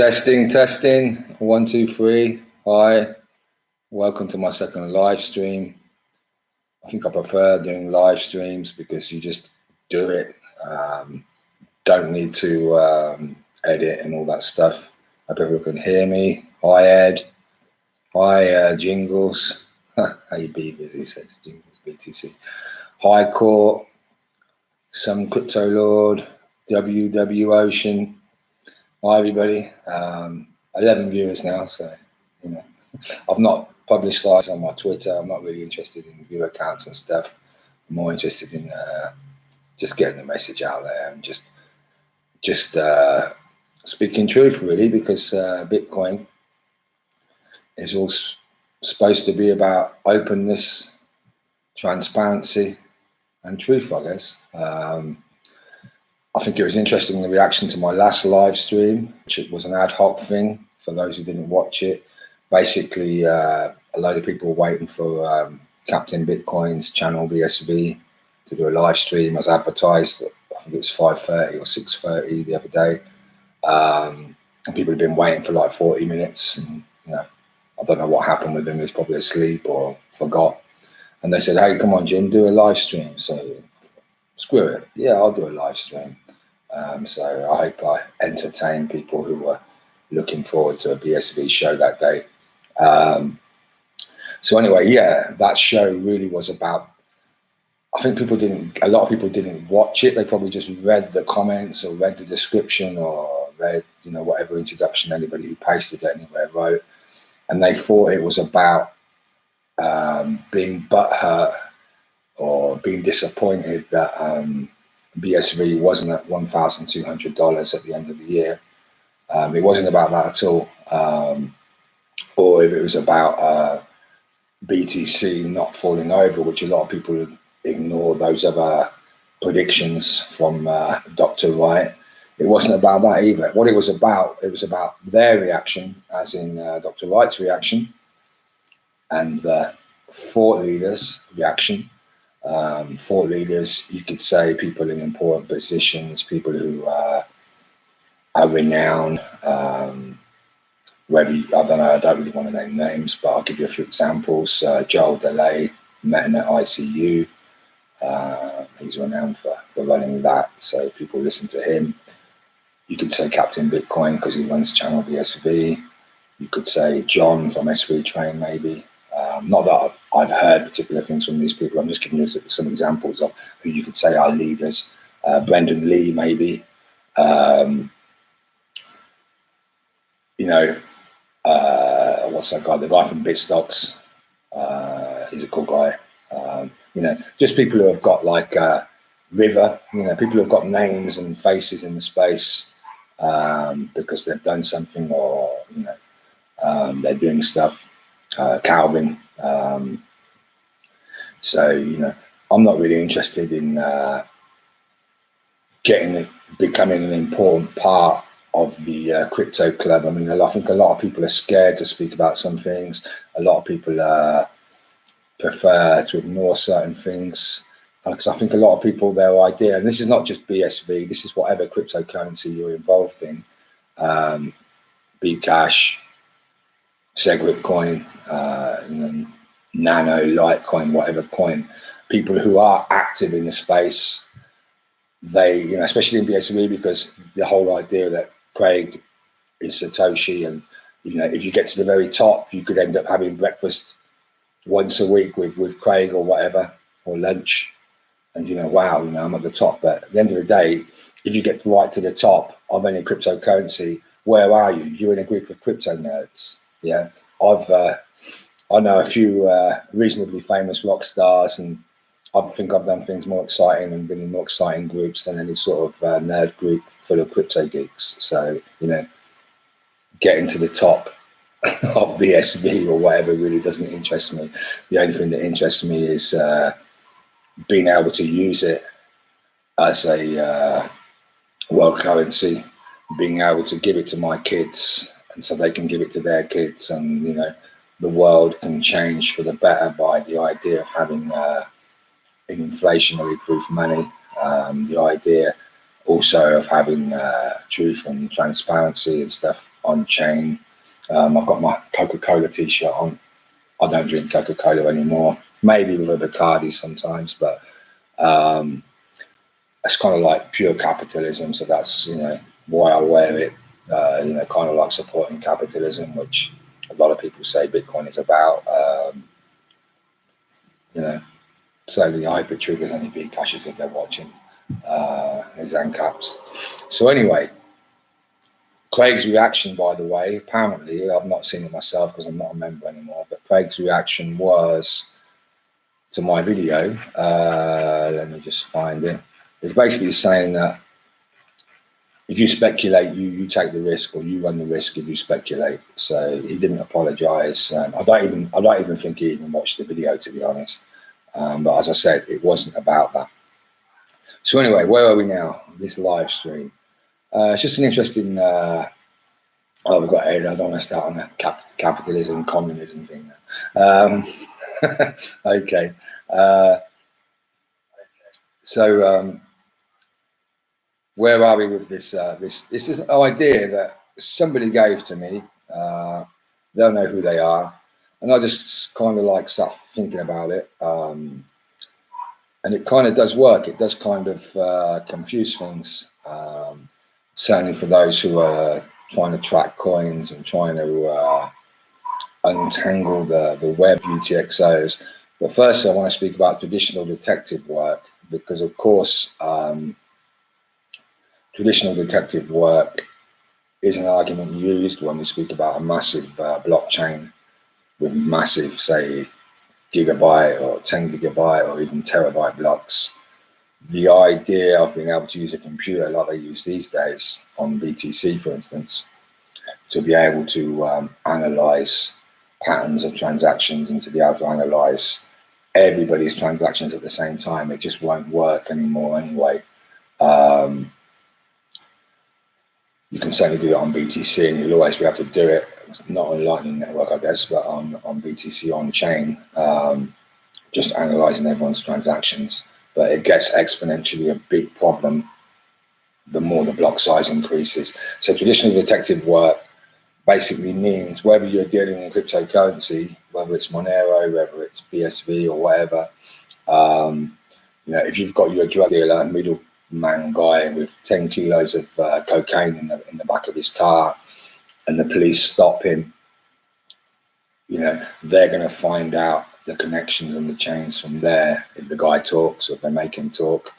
Testing. 1, 2, 3. Hi. Welcome to my second live stream. I think I prefer doing live streams because you just do it. Don't need to edit and all that stuff. I hope everyone can hear me. Hi, Ed. Hi, Jingles. Hey, Beavers, he says. Jingles, BTC. Hi, Court. Some Crypto Lord. WW Ocean. Hi, everybody. 11 viewers now, so, you know. I've not published slides on my Twitter. I'm not really interested in viewer accounts and stuff. I'm more interested in just getting the message out there and just speaking truth, really, because Bitcoin is all supposed to be about openness, transparency, and truth, I guess. I think it was interesting, the reaction to my last live stream, which it was an ad hoc thing for those who didn't watch it. Basically, a load of people were waiting for Captain Bitcoin's channel BSV to do a live stream as advertised. I think it was 5:30 or 6:30 the other day. And people had been waiting for like 40 minutes. And, you know, I don't know what happened with him. He was probably asleep or forgot. And they said, hey, come on, Jim, do a live stream. So screw it. Yeah, I'll do a live stream. So I hope I entertain people who were looking forward to a BSV show that day. So anyway, yeah, that show really was about, I think a lot of people didn't watch it. They probably just read the comments or read the description or read, you know, whatever introduction anybody who pasted it anywhere wrote. And they thought it was about being butthurt or being disappointed that BSV wasn't at $1,200 at the end of the year. It wasn't about that at all. Or if it was about BTC not falling over, which a lot of people ignore those other predictions from Dr. Wright. It wasn't about that either. What it was about their reaction, as in Dr. Wright's reaction, and the thought leaders' reaction. Thought leaders, you could say people in important positions, people who are renowned, whether you, I don't know, I don't really want to name names, but I'll give you a few examples. Joel DeLay, met him at ICU. He's renowned for running that, so people listen to him. You could say Captain Bitcoin because he runs channel BSV. You could say John from SV Train, maybe. Not that I've heard particular things from these people. I'm just giving you some examples of who you could say are leaders. Brendan Lee, maybe. You know, what's that guy? The guy from Bitstocks. He's a cool guy. You know, just people who have got like River. You know, people who have got names and faces in the space because they've done something, or you know, they're doing stuff. Calvin. So, you know, I'm not really interested in becoming an important part of the crypto club. I mean, I think a lot of people are scared to speak about some things. A lot of people prefer to ignore certain things. Because I think a lot of people, their idea, and this is not just BSV, this is whatever cryptocurrency you're involved in, Bcash, Segwit coin, you know, Nano, Litecoin, whatever coin, people who are active in the space, they, you know, especially in BSV, because the whole idea that Craig is Satoshi, and, you know, if you get to the very top, you could end up having breakfast once a week with Craig or whatever, or lunch, and, you know, wow, you know, I'm at the top. But at the end of the day, if you get right to the top of any cryptocurrency, where are you? You're in a group of crypto nerds. Yeah, I know a few reasonably famous rock stars, and I think I've done things more exciting and been in more exciting groups than any sort of nerd group full of crypto geeks. So, you know, getting to the top of BSV or whatever really doesn't interest me. The only thing that interests me is being able to use it as a world currency, being able to give it to my kids, and so they can give it to their kids, and, you know, the world can change for the better by the idea of having an inflationary proof money, the idea also of having truth and transparency and stuff. on chain. I've got my Coca-Cola t-shirt on. I don't drink Coca-Cola anymore. Maybe with a Bacardi sometimes, but it's kind of like pure capitalism. So that's, you know, why I wear it. You know, kind of like supporting capitalism, which a lot of people say Bitcoin is about. You know, certainly I hope it triggers any Bcashers if they're watching his caps. So anyway, Craig's reaction, by the way, apparently, I've not seen it myself because I'm not a member anymore, but Craig's reaction was to my video. Let me just find it. It's basically saying that if you speculate, you take the risk, or you run the risk if you speculate. So he didn't apologize. I don't even think he even watched the video, to be honest. But as I said, it wasn't about that. So anyway, where are we now? This live stream. It's just an interesting. We've got Ed. I don't want to start on that capitalism, communism thing. Okay. So where are we with this? This is an idea that somebody gave to me. They'll know who they are, and I just kind of like start thinking about it. And it kind of does work. It does kind of confuse things. Certainly for those who are trying to track coins and trying to untangle the web UTXOs. But first, I want to speak about traditional detective work, because of course, traditional detective work is an argument used when we speak about a massive blockchain with massive, say, gigabyte or 10 gigabyte or even terabyte blocks. The idea of being able to use a computer like they use these days on BTC, for instance, to be able to analyze patterns of transactions and to be able to analyze everybody's transactions at the same time, it just won't work anymore anyway. You can certainly do it on BTC, and you'll always be able to do it. It's not on Lightning Network, I guess, but on BTC on chain, just analyzing everyone's transactions. But it gets exponentially a big problem the more the block size increases. So traditional detective work basically means whether you're dealing in cryptocurrency, whether it's Monero, whether it's BSV or whatever, you know, if you've got your drug dealer, middleman guy with 10 kilos of cocaine in the back of his car, and the police stop him, you know, they're going to find out the connections and the chains from there. If the guy talks, or if they make him talk,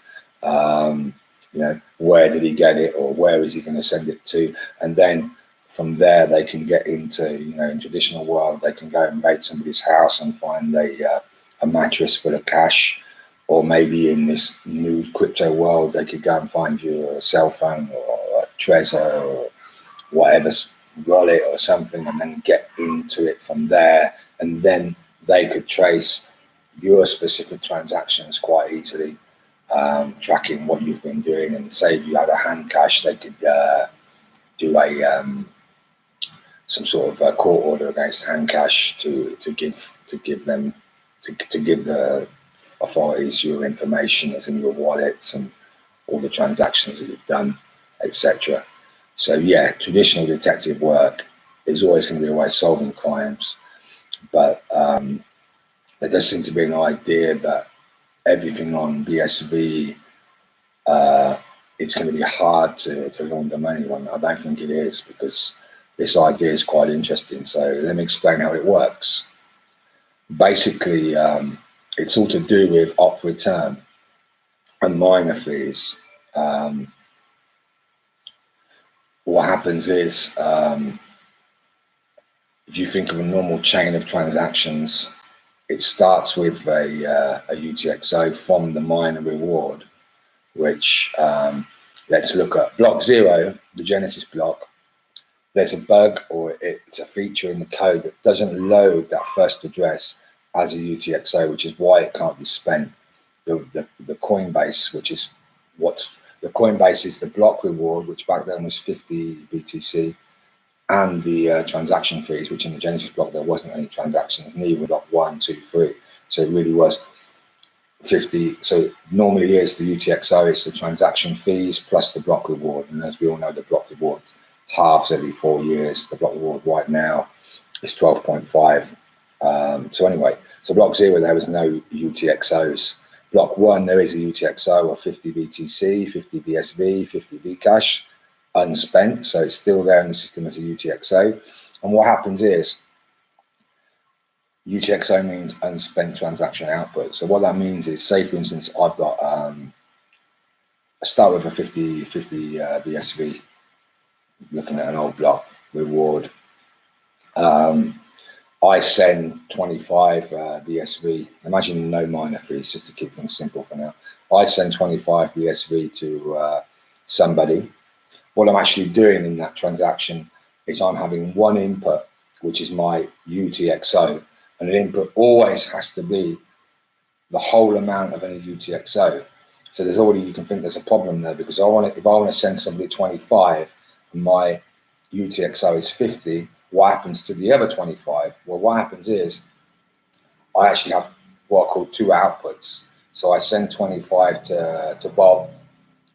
you know, where did he get it, or where is he going to send it to? And then from there, they can get into, you know, in traditional world, they can go and raid somebody's house and find a mattress full of cash. Or maybe in this new crypto world, they could go and find your cell phone or a Trezor or whatever wallet or something, and then get into it from there. And then they could trace your specific transactions quite easily, tracking what you've been doing. And say if you had a hand cash, they could do a some sort of a court order against hand cash to give the authorities your information, as in your wallets and all the transactions that you've done, etc. So yeah, traditional detective work is always going to be a way of solving crimes, but there does seem to be an idea that everything on BSV, it's going to be hard to launder money. Well, I don't think it is, because this idea is quite interesting. So let me explain how it works. Basically, it's all to do with op return and miner fees. What happens is, if you think of a normal chain of transactions, it starts with a UTXO from the miner reward, which let's look at block 0, the Genesis block. There's a bug, or it's a feature in the code that doesn't load that first address as a UTXO, which is why it can't be spent. The Coinbase, which is what the Coinbase is, the block reward, which back then was 50 BTC, and the transaction fees, which in the Genesis block there wasn't any transactions, neither block 1, 2, 3. So it really was 50. So normally here's the UTXO, it's the transaction fees plus the block reward, and as we all know, the block reward halves every 4 years. The block reward right now is 12.5. So anyway, so block 0 there was no UTXOs. Block 1 there is a UTXO of 50 BTC, 50 BSV, 50 Bcash, unspent. So it's still there in the system as a UTXO. And what happens is UTXO means unspent transaction output. So what that means is, say for instance, I've got I start with a 50 BSV, looking at an old block reward. I send 25 BSV. Imagine no minor fees, just to keep things simple for now. I send 25 BSV to somebody. What I'm actually doing in that transaction is I'm having one input, which is my UTXO, and an input always has to be the whole amount of any UTXO. So there's already, you can think there's a problem there, because if I want to send somebody 25 and my UTXO is 50, what happens to the other 25? Well, what happens is I actually have what I call two outputs. So I send 25 to Bob,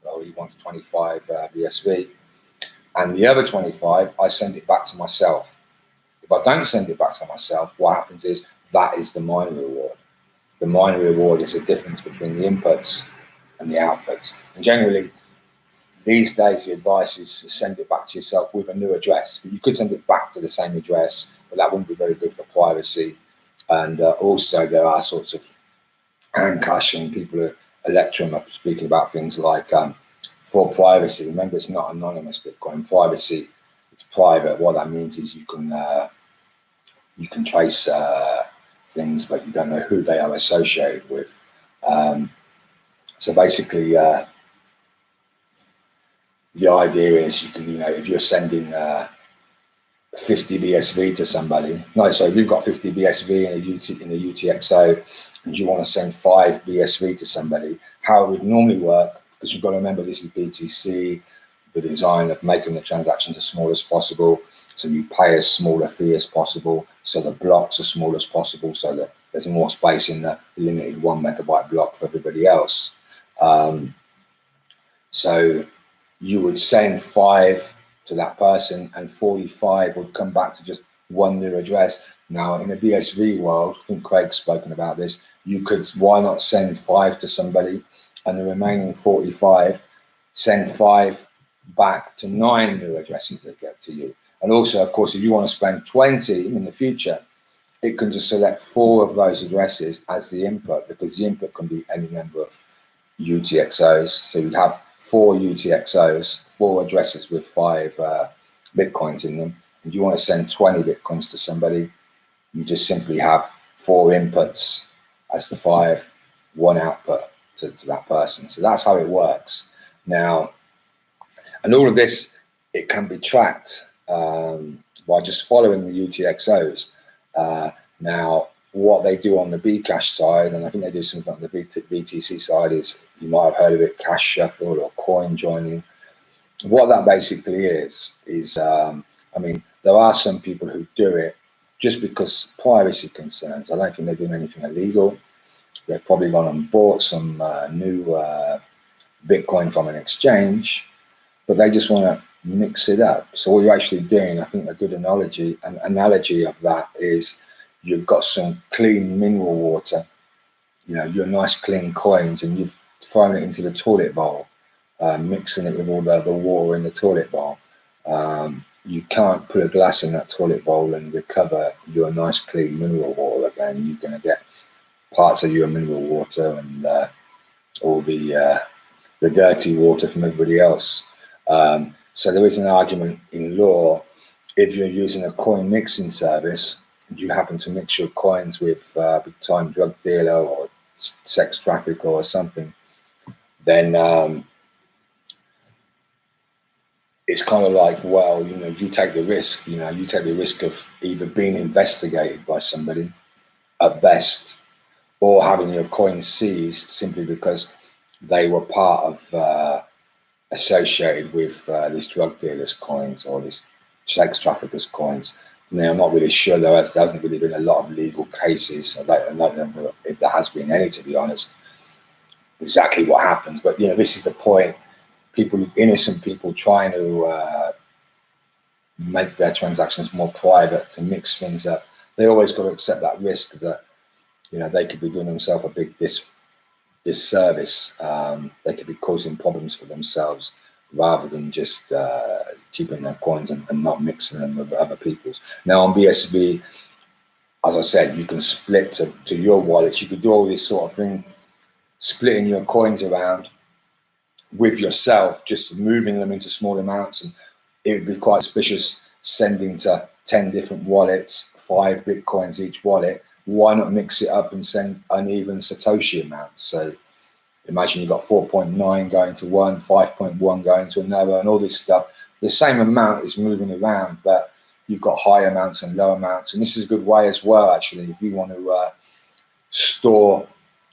well, he wants 25 BSV, and the other 25, I send it back to myself. If I don't send it back to myself, what happens is that is the miner reward. The miner reward is the difference between the inputs and the outputs. And generally, these days, the advice is to send it back to yourself with a new address. But you could send it back to the same address, but that wouldn't be very good for privacy. And also, there are sorts of handcash, and people at Electrum are speaking about things like for privacy. Remember, it's not anonymous Bitcoin. Privacy, it's private. What that means is you can trace things, but you don't know who they are associated with. So basically, the idea is you can, if you're sending 50 BSV to somebody, so if you've got 50 BSV in a UTXO and you want to send 5 BSV to somebody, how it would normally work, because you've got to remember this is BTC, the design of making the transactions as small as possible. So you pay as small a fee as possible, so the blocks are small as possible, so that there's more space in the limited 1 megabyte block for everybody else. So you would send 5 to that person, and 45 would come back to just one new address. Now, in the BSV world, I think Craig's spoken about this, you could, why not send 5 to somebody, and the remaining 45, send 5 back to 9 new addresses that get to you. And also, of course, if you want to spend 20 in the future, it can just select 4 of those addresses as the input, because the input can be any number of UTXOs. So you'd have 4 UTXOs, 4 addresses with 5 Bitcoins in them. And you want to send 20 Bitcoins to somebody, you just simply have 4 inputs as the 5, 1 output to that person. So that's how it works. Now, and all of this, it can be tracked by just following the UTXOs. Now, what they do on the Bcash side, and I think they do something on the BTC side, is, you might have heard of it, cash shuffle or coin joining. What that basically is I mean, there are some people who do it just because privacy concerns. I don't think they're doing anything illegal. They've probably gone and bought some new Bitcoin from an exchange, but they just want to mix it up. So what you're actually doing, I think a good analogy of that is, you've got some clean mineral water, your nice clean coins, and you've thrown it into the toilet bowl, mixing it with all the water in the toilet bowl. You can't put a glass in that toilet bowl and recover your nice clean mineral water again. You're going to get parts of your mineral water and all the dirty water from everybody else. So there is an argument in law, if you're using a coin mixing service, and you happen to mix your coins with a big-time drug dealer or sex trafficker or something, then it's kind of like, well, you take the risk. You take the risk of either being investigated by somebody at best, or having your coins seized simply because they were part of associated with this drug dealer's coins or this sex trafficker's coins. Now, I'm not really sure. There hasn't really been a lot of legal cases. I don't know if there has been any, to be honest, exactly what happens. But, this is the point. Innocent people trying to make their transactions more private, to mix things up. They always got to accept that risk that, you know, they could be doing themselves a big disservice. They could be causing problems for themselves rather than just keeping their coins and not mixing them with other people's. Now on BSV, as I said, you can split to your wallets. You could do all this sort of thing, splitting your coins around with yourself, just moving them into small amounts, and it would be quite suspicious sending to 10 different wallets, 5 Bitcoins each wallet. Why not mix it up and send uneven Satoshi amounts? So imagine you've got 4.9 going to one, 5.1 going to another, and all this stuff. The same amount is moving around, but you've got high amounts and low amounts. And this is a good way as well, actually, if you want to store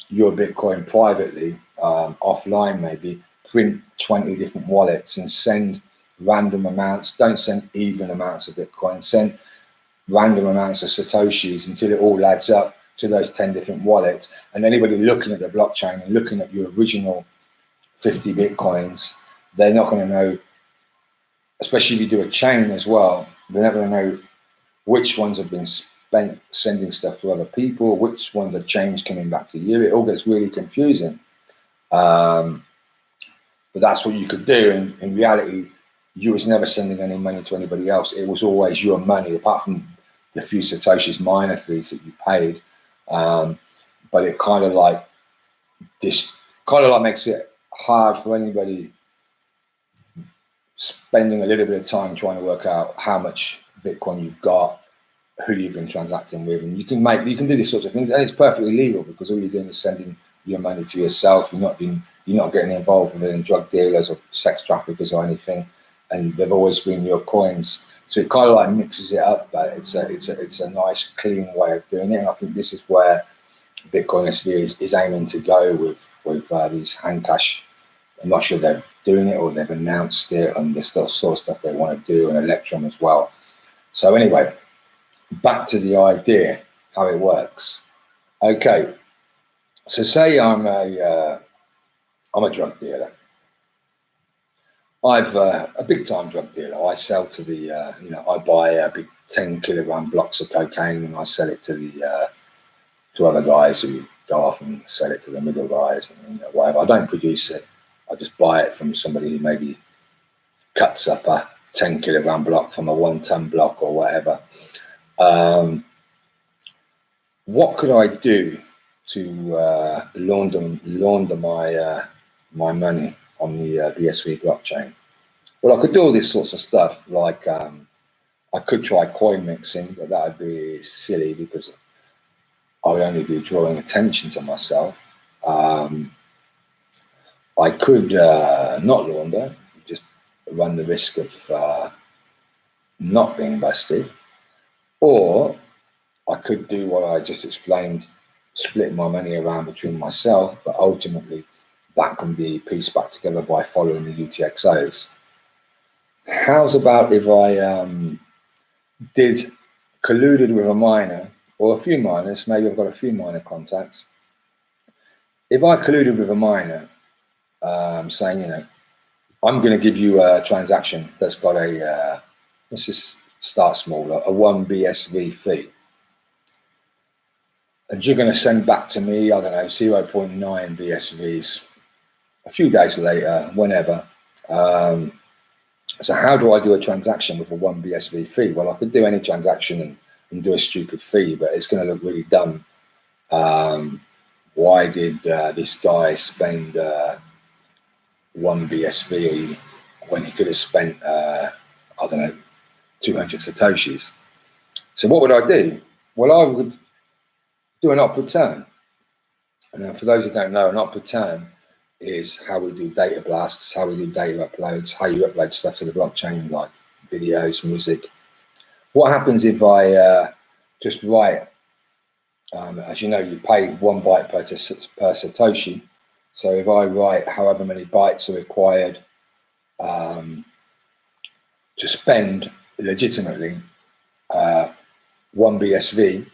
your Bitcoin privately, offline maybe, print 20 different wallets and send random amounts. Don't send even amounts of Bitcoin, send random amounts of Satoshis until it all adds up to those 10 different wallets. And anybody looking at the blockchain and looking at your original 50 Bitcoins, they're not going to know, especially if you do a chain as well, they're not going to know which ones have been spent sending stuff to other people, which ones are changed coming back to you. It all gets really confusing. But that's what you could do. And in reality, you was never sending any money to anybody else. It was always your money, apart from the few Satoshis minor fees that you paid. But it kind of like makes it hard for anybody spending a little bit of time trying to work out how much Bitcoin you've got, who you've been transacting with, and you can do these sorts of things, and it's perfectly legal because all you're doing is sending your money to yourself. You're not getting involved with any drug dealers or sex traffickers or anything, and they've always been your coins. So it kind of like mixes it up, but it's a nice clean way of doing it. And I think this is where Bitcoin BSV is aiming to go with these hand cash. I'm not sure they're doing it or they've announced it, and this sort of stuff they want to do, and Electrum as well. So anyway, back to the idea, how it works. Okay, so say I'm a drug dealer. I've a big time drug dealer. I sell to the, I buy big 10 kilogram blocks of cocaine and I sell it to the to other guys who go off and sell it to the middle guys and whatever. I don't produce it. I just buy it from somebody who maybe cuts up a 10 kilogram block from a 1 ton block or whatever. What could I do to launder my money on the BSV blockchain? Well, I could do all these sorts of stuff, like I could try coin mixing, but that would be silly because I would only be drawing attention to myself. I could not launder, just run the risk of not being busted, or I could do what I just explained, split my money around between myself, but ultimately that can be pieced back together by following the UTXOs. How's about if I colluded with a miner or a few miners? Maybe I've got a few miner contacts. If I colluded with a miner saying, I'm going to give you a transaction that's got a, let's just start smaller, a 1 BSV fee. And you're going to send back to me, I don't know, 0.9 BSVs a few days later, whenever. So how do I do a transaction with a 1 BSV fee? Well, I could do any transaction and do a stupid fee, but it's going to look really dumb. Why did this guy spend 1 BSV when he could have spent, I don't know, 200 Satoshis? So what would I do? Well, I would do an upward turn. And for those who don't know, an upward turn is how we do data blasts, how we do data uploads, how you upload stuff to the blockchain, like videos, music. What happens if I just write, as you know, you pay 1 byte per Satoshi. So if I write however many bytes are required to spend legitimately 1 BSV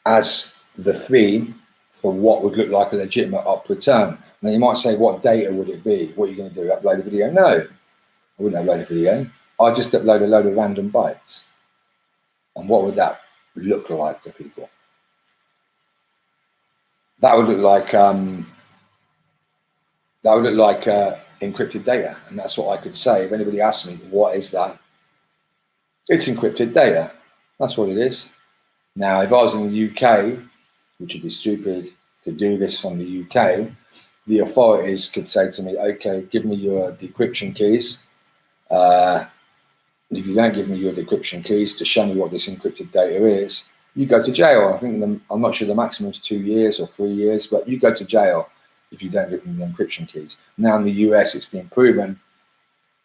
as the fee for what would look like a legitimate upward turn. Now you might say, what data would it be? What are you going to do, upload a video? No, I wouldn't upload a video. I just upload a load of random bytes. And what would that look like to people? That would look like encrypted data, and that's what I could say. If anybody asks me, what is that? It's encrypted data. That's what it is. Now, if I was in the UK, which would be stupid to do this from the UK, the authorities could say to me, okay, give me your decryption keys. If you don't give me your decryption keys to show me what this encrypted data is, you go to jail. I think I'm not sure the maximum is 2 years or 3 years, but you go to jail if you don't give them the encryption keys. Now in the US, it's been proven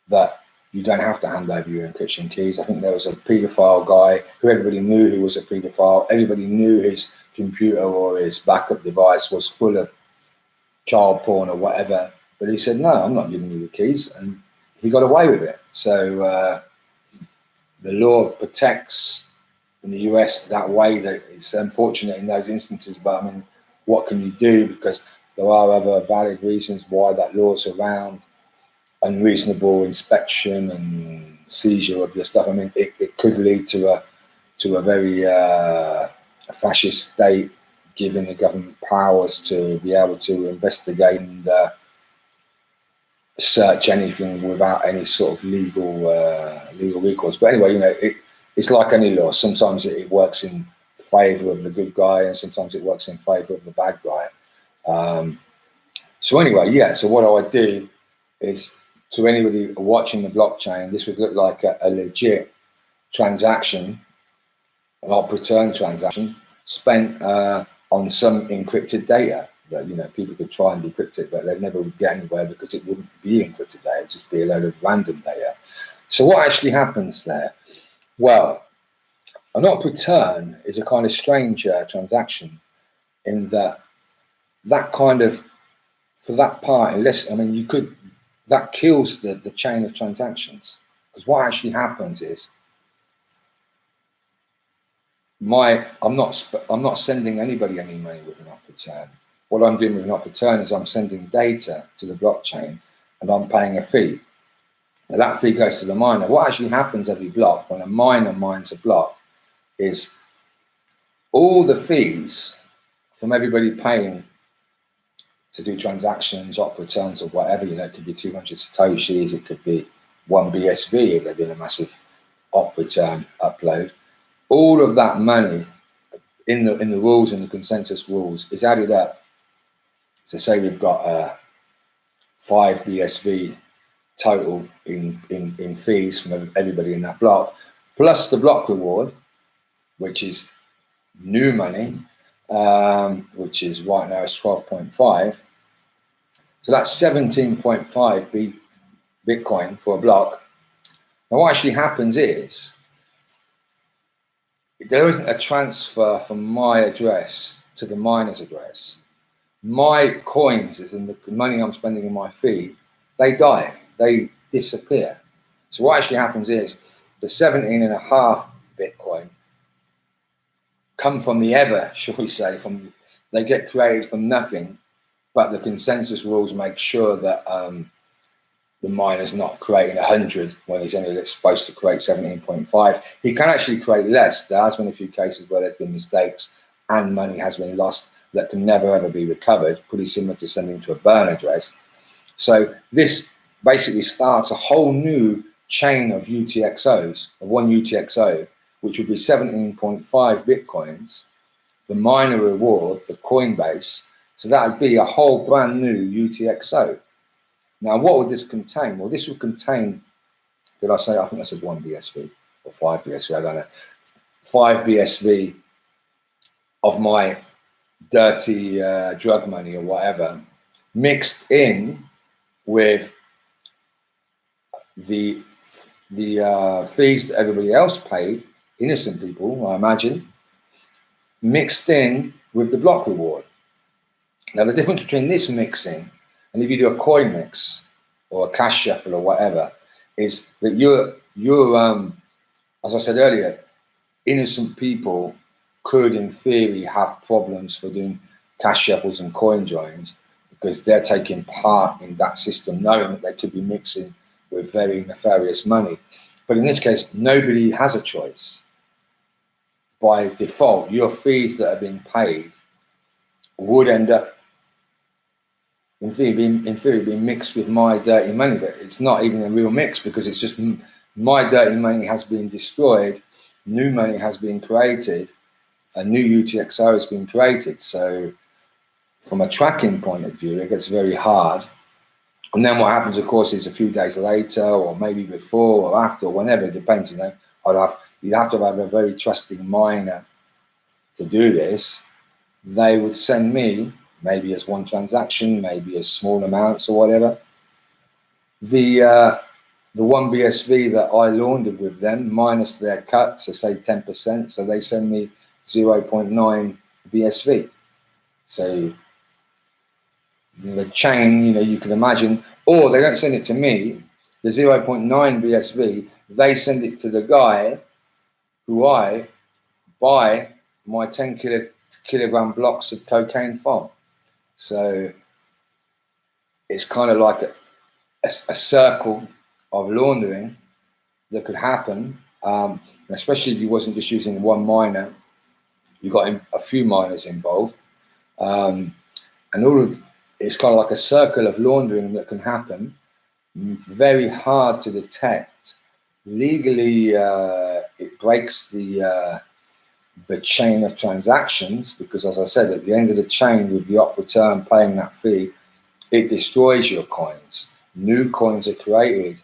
that you don't have to hand over your encryption keys. I think there was a paedophile guy who everybody knew he was a paedophile. Everybody knew his computer or his backup device was full of child porn or whatever. But he said, no, I'm not giving you the keys. And he got away with it. So the law protects in the US that way. That it's unfortunate in those instances, but I mean, what can you do? Because there are other valid reasons why that law's around. Unreasonable inspection and seizure of your stuff. I mean, it could lead to a very fascist state, giving the government powers to be able to investigate and search anything without any sort of legal recourse. But anyway, you know, it's like any law. Sometimes it works in favour of the good guy, and sometimes it works in favour of the bad guy. So anyway, yeah. So what I do is, to anybody watching the blockchain, this would look like a legit transaction, an op return transaction spent on some encrypted data that, you know, people could try and decrypt it, but they'd never get anywhere because it wouldn't be encrypted data. It'd just be a load of random data. So what actually happens there? Well, an op return is a kind of strange transaction in that kind of, for that part, unless, I mean, you could, that kills the chain of transactions, because what actually happens is I'm not sending anybody any money with an op return. What I'm doing with an op return is I'm sending data to the blockchain and I'm paying a fee. Now that fee goes to the miner. What actually happens every block when a miner mines a block is all the fees from everybody paying to do transactions, op returns or whatever, you know, it could be 200 Satoshis, it could be 1 BSV if they're doing a massive op return upload. All of that money in the rules, in the consensus rules, is added up. So say we've got 5 BSV total in fees from everybody in that block, plus the block reward, which is new money, which is right now is 12.5. So that's 17.5 Bitcoin for a block. Now what actually happens is there isn't a transfer from my address to the miner's address. My coins, as in the money I'm spending in my fee, they die, they disappear. So what actually happens is the 17.5 Bitcoin come from the ever, shall we say, they get created from nothing, but the consensus rules make sure that the miner's not creating 100 when he's only supposed to create 17.5. He can actually create less. There has been a few cases where there's been mistakes and money has been lost that can never ever be recovered, pretty similar to sending to a burn address. So this basically starts a whole new chain of UTXOs, of one UTXO, which would be 17.5 Bitcoins, the miner reward, the Coinbase. So that would be a whole brand new UTXO. Now, what would this contain? Well, this would contain, did I say, I think I said 1 BSV or 5 BSV, I don't know. 5 BSV of my dirty drug money or whatever, mixed in with the fees that everybody else paid, innocent people, I imagine, mixed in with the block reward. Now, the difference between this mixing and if you do a coin mix or a cash shuffle or whatever, is that you're as I said earlier, innocent people could, in theory, have problems for doing cash shuffles and coin joins because they're taking part in that system, knowing that they could be mixing with very nefarious money. But in this case, nobody has a choice. By default, your fees that are being paid would end up, in theory, being mixed with my dirty money. But it's not even a real mix, because it's just my dirty money has been destroyed, new money has been created, a new UTXO has been created. So from a tracking point of view, it gets very hard. And then what happens, of course, is a few days later, or maybe before or after, or whenever, it depends, you know, you'd have to have a very trusting miner to do this. They would send me, maybe as one transaction, maybe as small amounts or whatever, the one BSV that I laundered with them minus their cut, so say 10%. So they send me 0.9 BSV. So the chain, you know, you can imagine, or they don't send it to me, the 0.9 BSV, they send it to the guy who I buy my 10 kilogram blocks of cocaine from. So it's kind of like a circle of laundering that could happen, especially if you wasn't just using one miner, you got a few miners involved, and it's kind of like a circle of laundering that can happen. Very hard to detect. Legally, it breaks the chain of transactions, because, as I said, at the end of the chain, with the op return paying that fee, it destroys your coins. New coins are created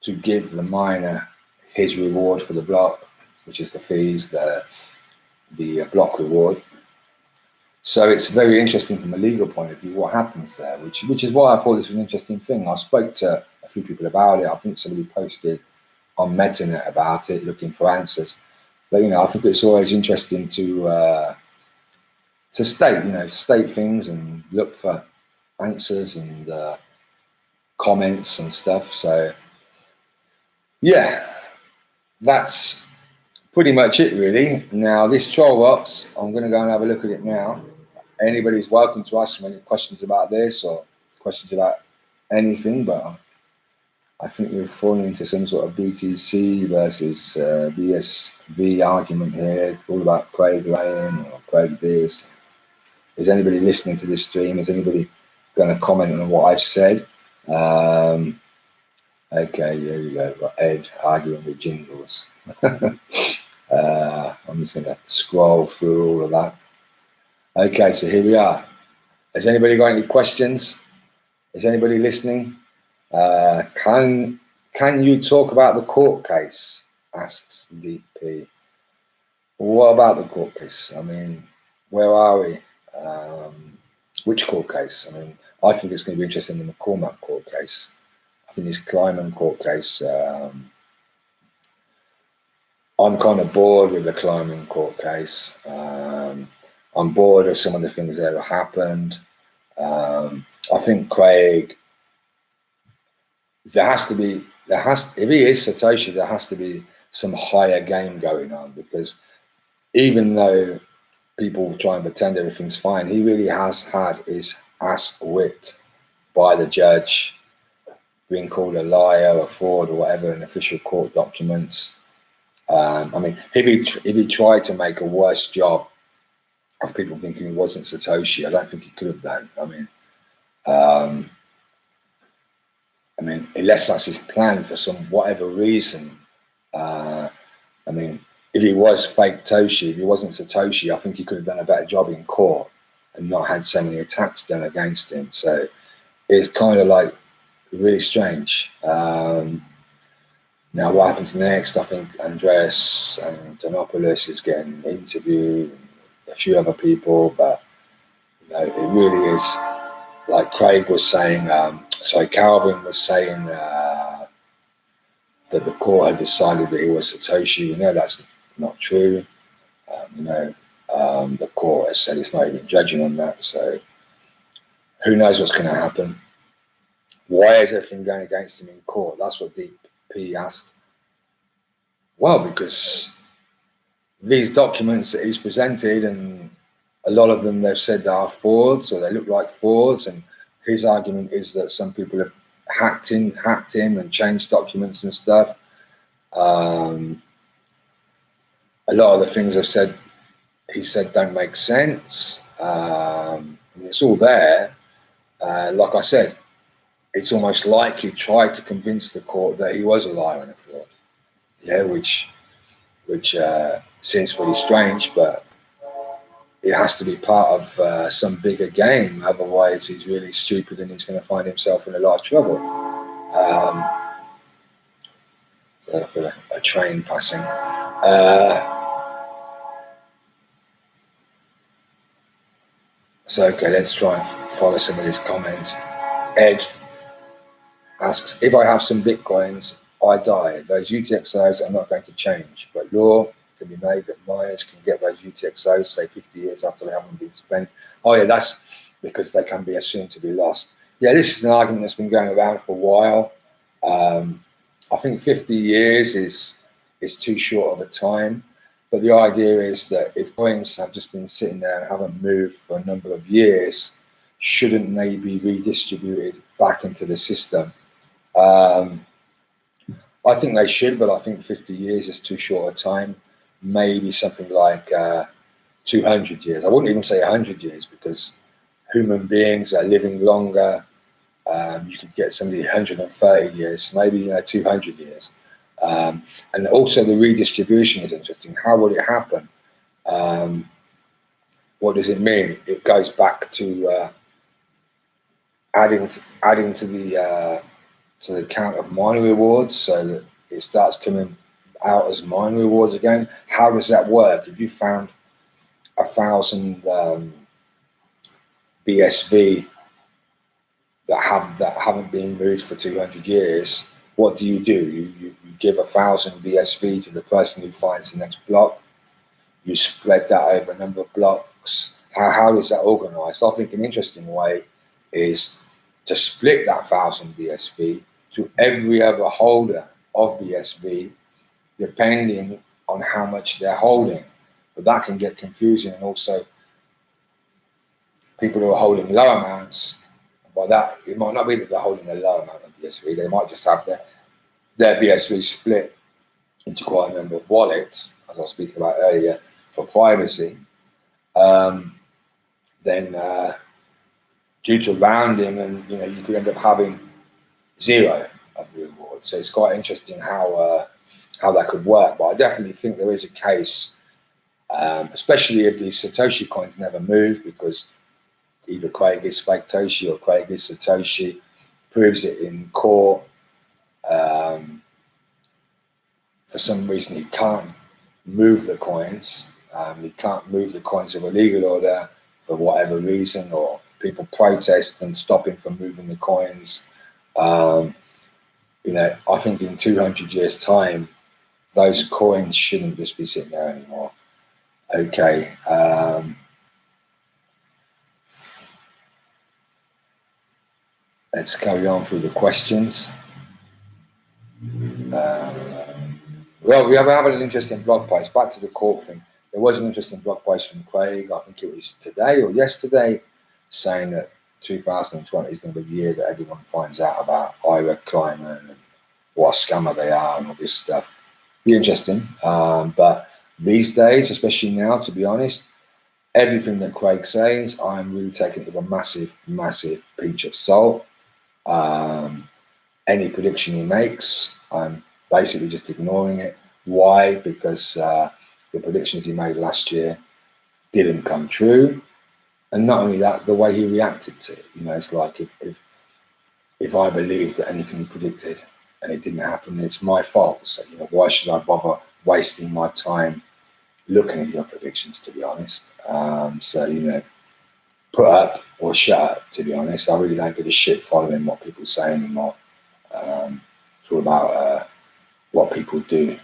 to give the miner his reward for the block, which is the fees, the block reward. So it's very interesting from a legal point of view what happens there, which is why I thought this was an interesting thing. I spoke to a few people about it. I think somebody posted on Metanet about it, looking for answers. But, you know, I think it's always interesting to state things and look for answers and comments and stuff. So yeah, that's pretty much it really. Now this trollbox, I'm going to go and have a look at it now. Anybody's welcome to ask me any questions about this or questions about anything, but I think we're falling into some sort of BTC versus BSV argument here, all about Craig Ryan or Craig this. Is anybody listening to this stream? Is anybody going to comment on what I've said? Okay, here we go. We've got Ed arguing with Jingles. I'm just going to scroll through all of that. Okay, so here we are. Has anybody got any questions? Is anybody listening? Can you talk about the court case? Asks DP. What about the court case? I mean, where are we? Which court case? I mean, I think it's going to be interesting in the McCormack court case. I think this Kleiman court case, I'm kind of bored with the Kleiman court case. I'm bored of some of the things that have happened. I think Craig, if he is Satoshi, there has to be some higher game going on, because even though people try and pretend everything's fine, he really has had his ass whipped by the judge, being called a liar, a fraud, or whatever in official court documents. I mean, if he tried to make a worse job of people thinking he wasn't Satoshi, I don't think he could have done. I mean, unless that's his plan for some whatever reason. I mean, if he was fake Toshi, if he wasn't Satoshi, I think he could have done a better job in court and not had so many attacks done against him. So it's kind of like really strange. Now, what happens next? I think Andreas and Donopoulos is getting interviewed, and a few other people, but you know, it really is like Craig was saying. Calvin was saying that the court had decided that he was Satoshi. We know that's not true. The court has said it's not even judging on that. So who knows what's going to happen? Why is everything going against him in court? That's what DP asked. Well, because these documents that he's presented, and a lot of them they've said they are frauds or they look like frauds, and his argument is that some people have hacked him and changed documents and stuff. A lot of the things he said don't make sense. It's all there. Like I said, it's almost like he tried to convince the court that he was a liar and a fraud. Yeah, which seems pretty strange, but it has to be part of some bigger game. Otherwise, he's really stupid and he's going to find himself in a lot of trouble. A train passing. So, okay, let's try and follow some of these comments. Ed asks, if I have some Bitcoins, I die. Those UTXOs are not going to change, but law can be made that miners can get those UTXOs, say 50 years after they haven't been spent. Oh yeah, that's because they can be assumed to be lost. Yeah, this is an argument that's been going around for a while. I think 50 years is too short of a time. But the idea is that if coins have just been sitting there and haven't moved for a number of years, shouldn't they be redistributed back into the system? I think they should, but I think 50 years is too short a time. Maybe something like 200 years. I wouldn't even say 100 years, because human beings are living longer. You could get somebody 130 years, maybe 200 years. And also the redistribution is interesting. How would it happen? What does it mean? It goes back to adding to the count of mining rewards, so that it starts coming out as mining rewards again. How does that work? If you found 1,000 BSV that haven't been moved for 200 years, what do? You give 1,000 BSV to the person who finds the next block. You spread that over a number of blocks. How is that organized? I think an interesting way is to split that 1,000 BSV to every other holder of BSV, depending on how much they're holding. But that can get confusing, and also people who are holding low amounts, by that, it might not be that they're holding a low amount of BSV. They might just have their BSV split into quite a number of wallets, as I was speaking about earlier, for privacy. Then due to rounding, and you could end up having 0 of the reward. So it's quite interesting how that could work. But I definitely think there is a case, especially if these Satoshi coins never move, because either Craig is fake Toshi or Craig is Satoshi, proves it in court. For some reason, he can't move the coins. He can't move the coins of a legal order for whatever reason, or people protest and stop him from moving the coins. I think in 200 years' time, those coins shouldn't just be sitting there anymore. Okay. Let's carry on through the questions. Well, we have an interesting blog post. Back to the court thing. There was an interesting blog post from Craig, I think it was today or yesterday, saying that 2020 is going to be the year that everyone finds out about IRA climate and what a scammer they are and all this stuff. Be interesting. But these days, especially now, to be honest, everything that Craig says, I'm really taking it with a massive, massive pinch of salt. Any prediction he makes, I'm basically just ignoring it. Why? Because the predictions he made last year didn't come true. And not only that, the way he reacted to it. It's like if I believed that anything he predicted and it didn't happen, it's my fault. So, why should I bother wasting my time looking at your predictions, to be honest? So, put up or shut up, to be honest. I really don't give a shit following what people say anymore. It's all about what people do.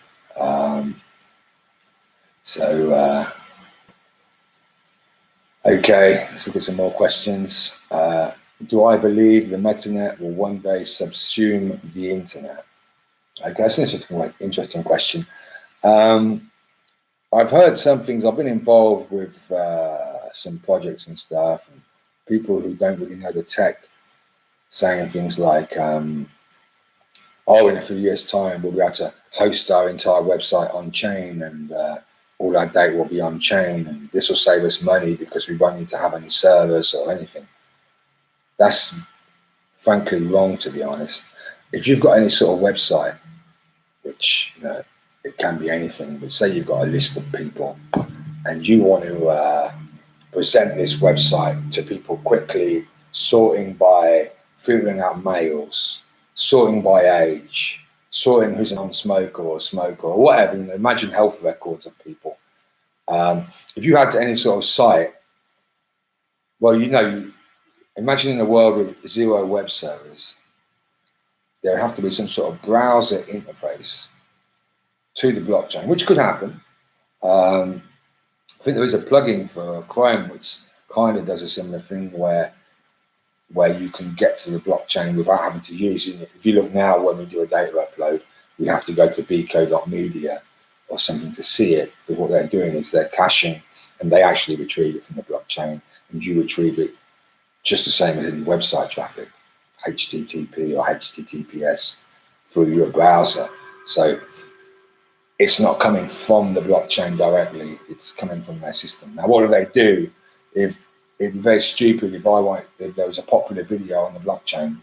Okay, let's look at some more questions. Do I believe the metanet will one day subsume the internet? Okay, that's an interesting question. I've heard some things. I've been involved with some projects and stuff, and people who don't really know the tech saying things like, in a few years' time, we'll be able to host our entire website on chain, and all our data will be on chain, and this will save us money because we won't need to have any servers or anything. That's frankly wrong, to be honest. If you've got any sort of website, which, you know, it can be anything, but say you've got a list of people and you want to present this website to people quickly, sorting by filtering out males, sorting by age, sorting who's a non-smoker or a smoker or whatever, you know, imagine health records of people. If you had any sort of site, well, you know, imagine in a world with 0 web servers, there would have to be some sort of browser interface to the blockchain, which could happen. I think there is a plugin for Chrome which kind of does a similar thing where you can get to the blockchain without having to use it. If you look now, when we do a data upload, we have to go to bco.media or something to see it, because what they're doing is they're caching, and they actually retrieve it from the blockchain, and you retrieve it just the same as any website traffic, HTTP or HTTPS, through your browser. So it's not coming from the blockchain directly, it's coming from their system. Now, what do they do? If it'd be very stupid if there was a popular video on the blockchain,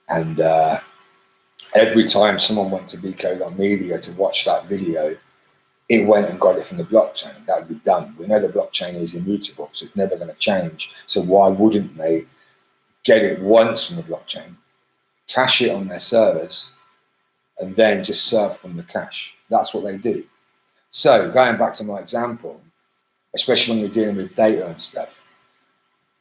and every time someone went to bco.media to watch that video, it went and got it from the blockchain. That would be done. We know the blockchain is immutable, so it's never going to change. So why wouldn't they get it once from the blockchain, cache it on their servers, and then just serve from the cache? That's what they do. So going back to my example, especially when you're dealing with data and stuff,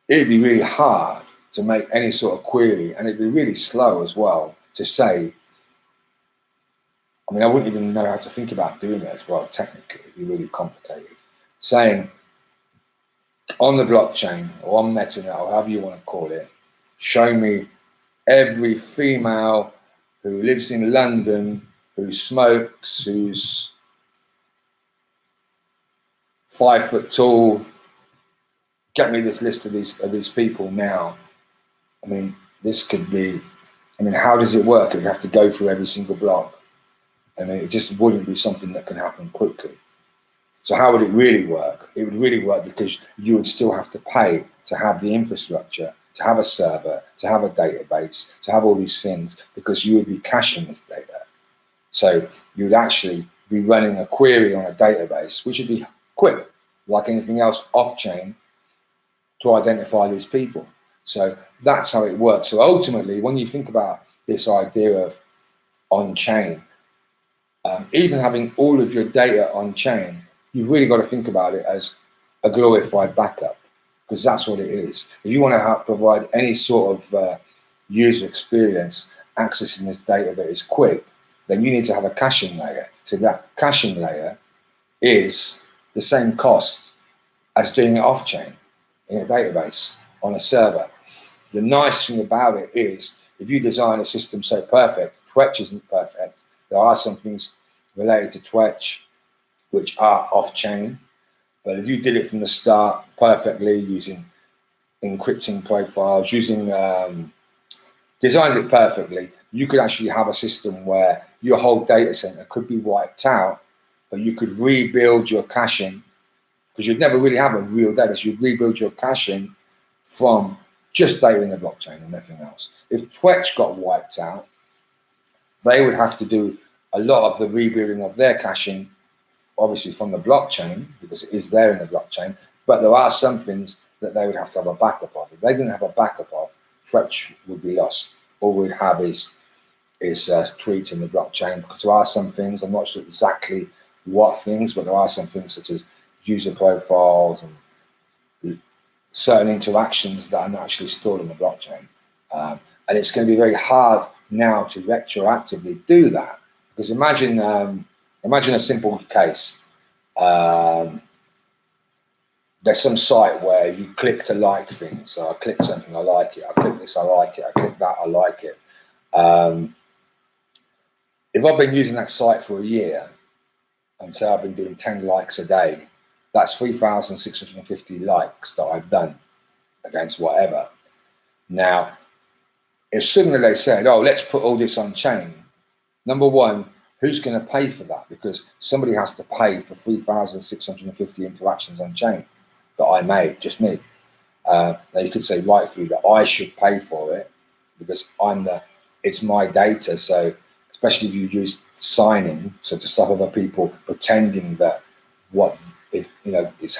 it'd be really hard to make any sort of query, and it'd be really slow as well to say, I mean, I wouldn't even know how to think about doing it as well. Technically, it'd be really complicated. Saying on the blockchain or on MetaNet or however you want to call it, show me every female who lives in London, who smokes, who's 5 foot tall. Get me this list of these people now. I mean, this could be, I mean, how does it work? It would have to go through every single block. I mean, it just wouldn't be something that can happen quickly. So how would it really work? It would really work because you would still have to pay to have the infrastructure, to have a server, to have a database, to have all these things, because you would be caching this data. So you would actually be running a query on a database, which would be quick, like anything else off-chain, to identify these people. So that's how it works. So ultimately, when you think about this idea of on-chain, even having all of your data on-chain, you've really got to think about it as a glorified backup, because that's what it is. If you want to provide any sort of user experience accessing this data that is quick, then you need to have a caching layer. So that caching layer is the same cost as doing it off-chain in a database on a server. The nice thing about it is, if you design a system so perfect, Twetch isn't perfect. There are some things related to Twetch which are off-chain, but if you did it from the start perfectly, using encrypting profiles, using designed it perfectly, you could actually have a system where your whole data center could be wiped out, but you could rebuild your caching, because you'd never really have a real database. You'd rebuild your caching from just data in the blockchain and nothing else. If Twetch got wiped out, they would have to do a lot of the rebuilding of their caching, obviously from the blockchain, because it is there in the blockchain, but there are some things that they would have to have a backup of. If they didn't have a backup of, Twetch would be lost. All we'd have is tweets in the blockchain, because there are some things, I'm not sure exactly what things, but there are some things such as user profiles and certain interactions that are not actually stored in the blockchain. And it's going to be very hard now to retroactively do that, because imagine a simple case. There's some site where you click to like things. So I click something, I like it. I click this, I like it. I click that, I like it. If I've been using that site for a year, and say I've been doing 10 likes a day, that's 3,650 likes that I've done against whatever. Now, if suddenly they said, oh, let's put all this on chain, number one, who's going to pay for that? Because somebody has to pay for 3,650 interactions on chain that I made, just me. Now you could say rightfully that I should pay for it because it's my data. So especially if you use signing, so to stop other people pretending that it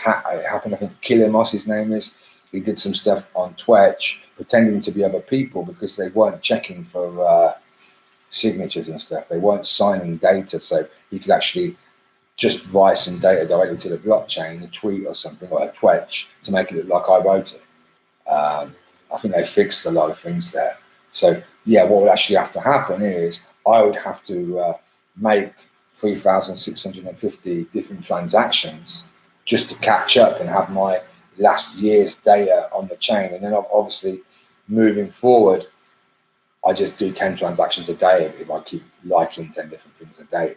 happened. I think Killimos, his name is. He did some stuff on Twitch pretending to be other people because they weren't checking for signatures and stuff. They weren't signing data, so he could actually just write some data directly to the blockchain, a tweet or something, or a Twitch, to make it look like I wrote it. I think they fixed a lot of things there. So yeah, what would actually have to happen is I would have to make 3,650 different transactions just to catch up and have my last year's data on the chain. And then obviously moving forward, I just do 10 transactions a day if I keep liking 10 different things a day.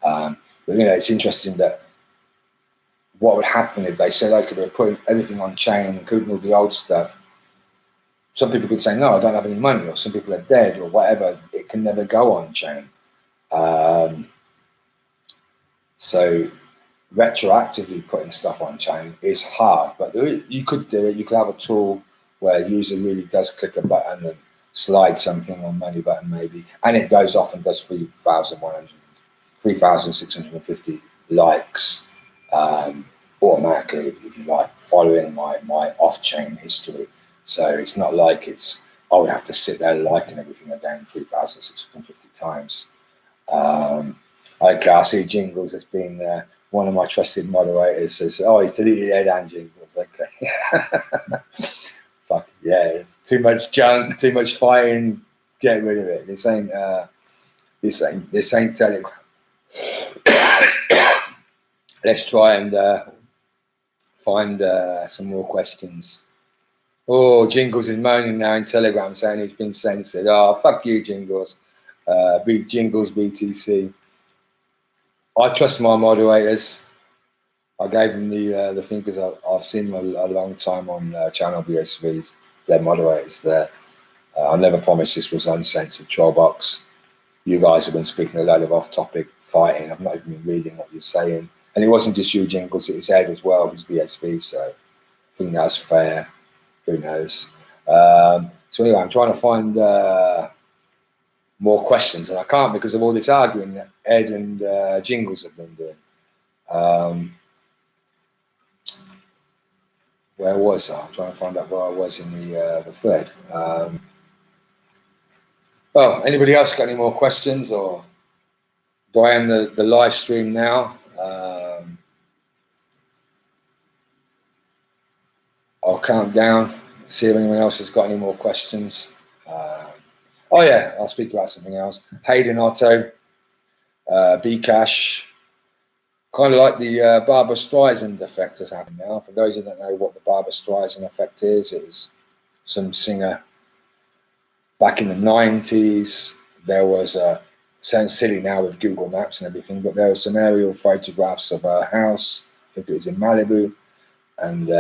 But it's interesting that what would happen if they said, okay, we're putting everything on chain, including all the old stuff. Some people could say, no, I don't have any money, or some people are dead, or whatever. It can never go on chain. So retroactively putting stuff on chain is hard, but you could do it. You could have a tool where a user really does click a button and slide something on money button maybe, and it goes off and does 3,650 likes automatically, if you like, following my off-chain history. So it's not like I would have to sit there liking everything again 3,650 times. Okay, I see Jingles has been one of my trusted moderators says, oh, he's deleted Ed and Jingles. Okay. Fuck yeah, too much junk, too much fighting, get rid of it. This ain't Telegram. Let's try and find some more questions. Oh, Jingles is moaning now in Telegram saying he's been censored. Oh, fuck you, Jingles. Jingles BTC. I trust my moderators. I gave them the thing because I've seen them a long time on channel BSVs. They're moderators there. I never promised this was uncensored trollbox. You guys have been speaking a lot of off-topic fighting. I've not even been reading what you're saying. And it wasn't just you, Jingles, it was Ed as well, who's BSV, so I think that's fair. Who knows? So anyway, I'm trying to find more questions, and I can't because of all this arguing that Ed and Jingles have been doing. Where was I? I'm trying to find out where I was in the thread. Well, anybody else got any more questions, or do I end the live stream now? I'll count down, see if anyone else has got any more questions. Oh yeah, I'll speak about something else. Hayden Otto, Bcash, kind of like the Barbra Streisand effect has happened now. For those who don't know what the Barbra Streisand effect is, it was some singer back in the 90s. There was sounds silly now with Google Maps and everything, but there were some aerial photographs of her house. I think it was in Malibu, and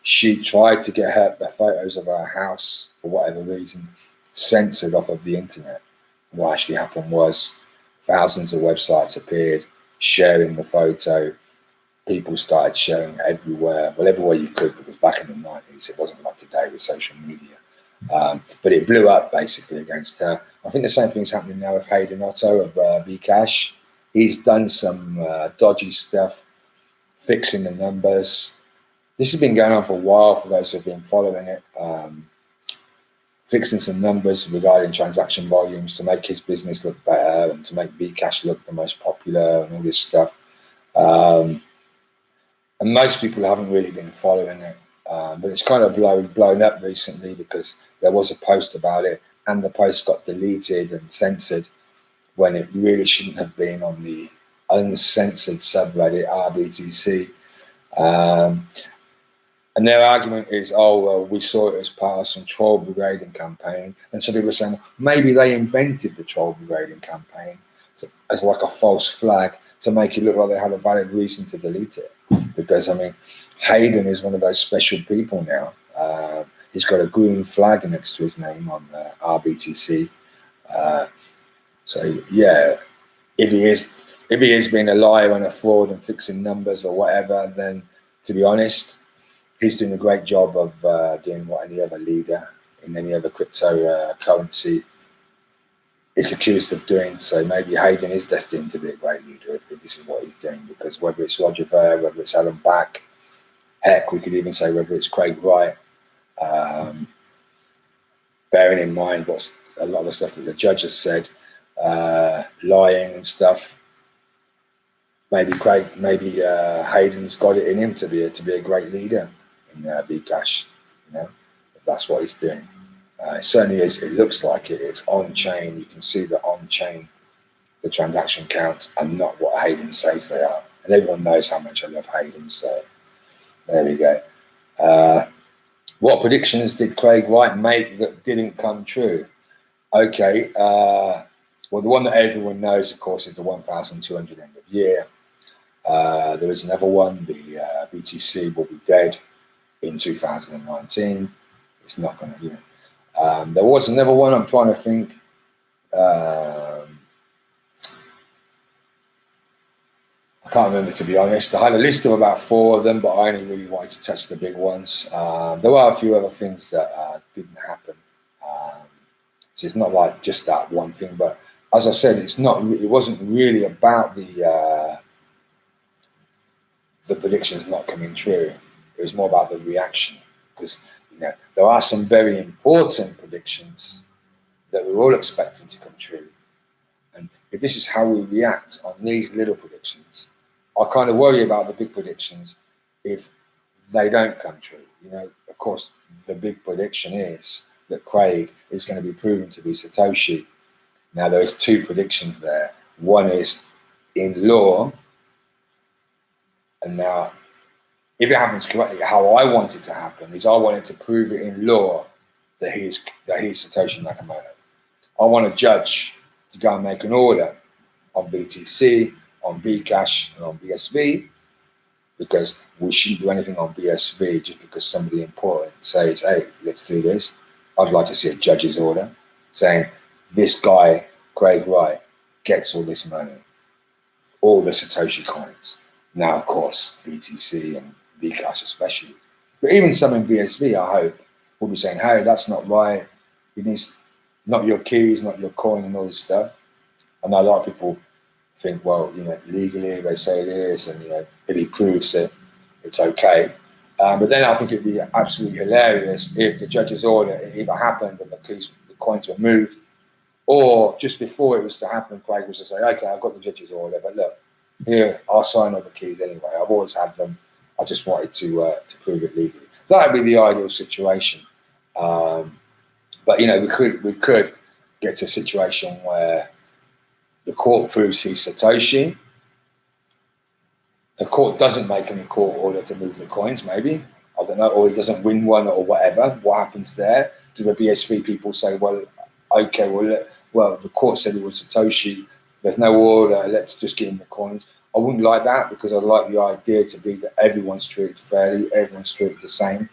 she tried to get the photos of her house, for whatever reason, censored off of the internet. What actually happened was thousands of websites appeared sharing the photo. People started sharing it everywhere, well, everywhere you could, because back in the 90s, it wasn't like today with social media. But it blew up basically against her. I think the same thing's happening now with Hayden Otto of Bcash. He's done some dodgy stuff, fixing the numbers. This has been going on for a while for those who have been following it. Fixing some numbers regarding transaction volumes to make his business look better and to make Bcash look the most popular and all this stuff. And most people haven't really been following it. But it's kind of blown up recently because there was a post about it and the post got deleted and censored when it really shouldn't have been on the uncensored subreddit RBTC. And their argument is, oh, well, we saw it as part of some troll brigading campaign. And some people are saying, well, maybe they invented the troll brigading campaign as like a false flag to make it look like they had a valid reason to delete it. Because, I mean, Hayden is one of those special people now. He's got a green flag next to his name on RBTC. So, yeah, if he is being a liar and a fraud and fixing numbers or whatever, then to be honest, he's doing a great job of doing what any other leader in any other cryptocurrency is accused of doing. So maybe Hayden is destined to be a great leader if this is what he's doing, because whether it's Roger Ver, whether it's Alan Back, heck, we could even say whether it's Craig Wright, bearing in mind what a lot of the stuff that the judge has said, lying and stuff. Maybe Hayden's got it in him to be a great leader in Bcash, if that's what he's doing. It certainly is. It looks like it. It's on chain. You can see that on chain, the transaction counts are not what Hayden says they are, and everyone knows how much I love Hayden. So there we go. What predictions did Craig Wright make that didn't come true? Okay. Well, the one that everyone knows, of course, is the 1,200 end of year. There is another one. The BTC will be dead in 2019. It's not going to, there was another one. I'm trying to think. I can't remember, to be honest. I had a list of about 4 of them, but I only really wanted to touch the big ones. There were a few other things that didn't happen. So it's not like just that one thing, but as I said, it wasn't really about the predictions not coming true. It was more about the reaction, because there are some very important predictions that we're all expecting to come true, and if this is how we react on these little predictions, I kind of worry about the big predictions if they don't come true. Of course, the big prediction is that Craig is going to be proven to be Satoshi. Now, there is 2 predictions there. One is in law, and now, if it happens correctly, how I want it to happen is I wanted to prove it in law that he's Satoshi Nakamoto. I want a judge to go and make an order on BTC, on Bcash, and on BSV, because we shouldn't do anything on BSV just because somebody important says, hey, let's do this. I'd like to see a judge's order saying this guy, Craig Wright, gets all this money, all the Satoshi coins. Now, of course, BTC and Bcash especially, but even some in BSV, I hope, will be saying, hey, that's not right. It needs not your keys, not your coin, and all this stuff. And a lot of people think, well, legally they say this, and if he proves it, it's okay. But then I think it'd be absolutely hilarious if the judge's order either happened and the coins were moved, or just before it was to happen, Craig was to say, okay, I've got the judge's order, but look, here, I'll sign all the keys anyway. I've always had them. I just wanted to prove it legally. That would be the ideal situation. But we could get to a situation where the court proves he's Satoshi. The court doesn't make any court order to move the coins, maybe. I don't know, or he doesn't win one or whatever. What happens there? Do the BSV people say, well, okay, well, the court said it was Satoshi. There's no order. Let's just give him the coins. I wouldn't like that, because I'd like the idea to be that everyone's treated fairly, everyone's treated the same.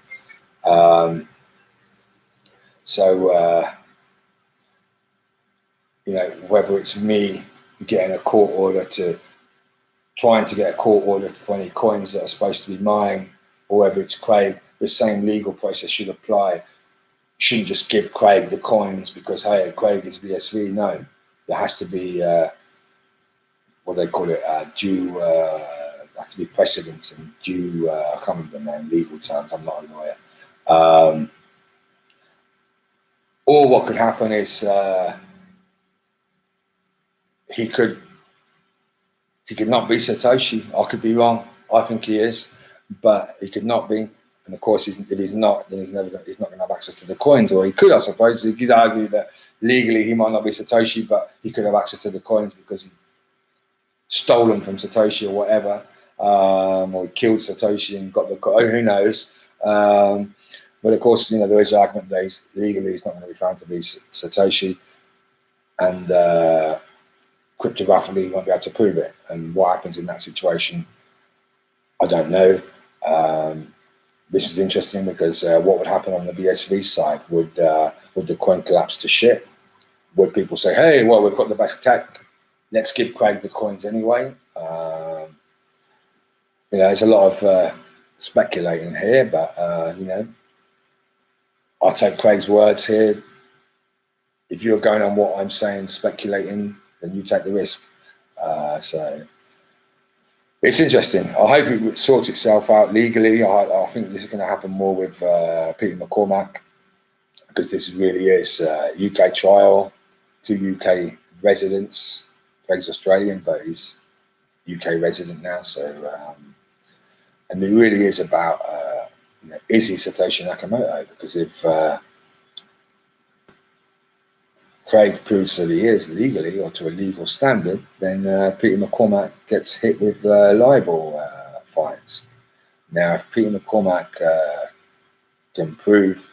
Whether it's me getting a court order trying to get a court order for any coins that are supposed to be mine, or whether it's Craig, the same legal process should apply. You shouldn't just give Craig the coins because, hey, Craig is BSV. No, there has to be what they call it, due, have to be precedents and due, I can't remember the name, legal terms, I'm not a lawyer. Or what could happen is he could not be Satoshi. I could be wrong. I think he is, but he could not be. And of course, if he's not, then he's not going to have access to the coins. Or he could, I suppose. You could argue that legally he might not be Satoshi, but he could have access to the coins because he stole them from Satoshi or whatever, or he killed Satoshi and got the coin. Who knows? But of course, there is an argument that legally he's not going to be found to be Satoshi, and cryptographically he won't be able to prove it. And what happens in that situation, I don't know. This is interesting because what would happen on the BSV side? Would the coin collapse to shit? Would people say, hey, well, we've got the best tech, let's give Craig the coins anyway. There's a lot of speculating here, but I'll take Craig's words here. If you're going on what I'm saying, speculating, then you take the risk. So it's interesting. I hope it sorts itself out legally. I think this is going to happen more with Peter McCormack, because this really is UK trial, 2 UK residents. Craig's Australian, but he's UK resident now. So, and it really is about, is he Satoshi Nakamoto? Because if Craig proves that he is legally, or to a legal standard, then Peter McCormack gets hit with libel fines. Now, if Peter McCormack can prove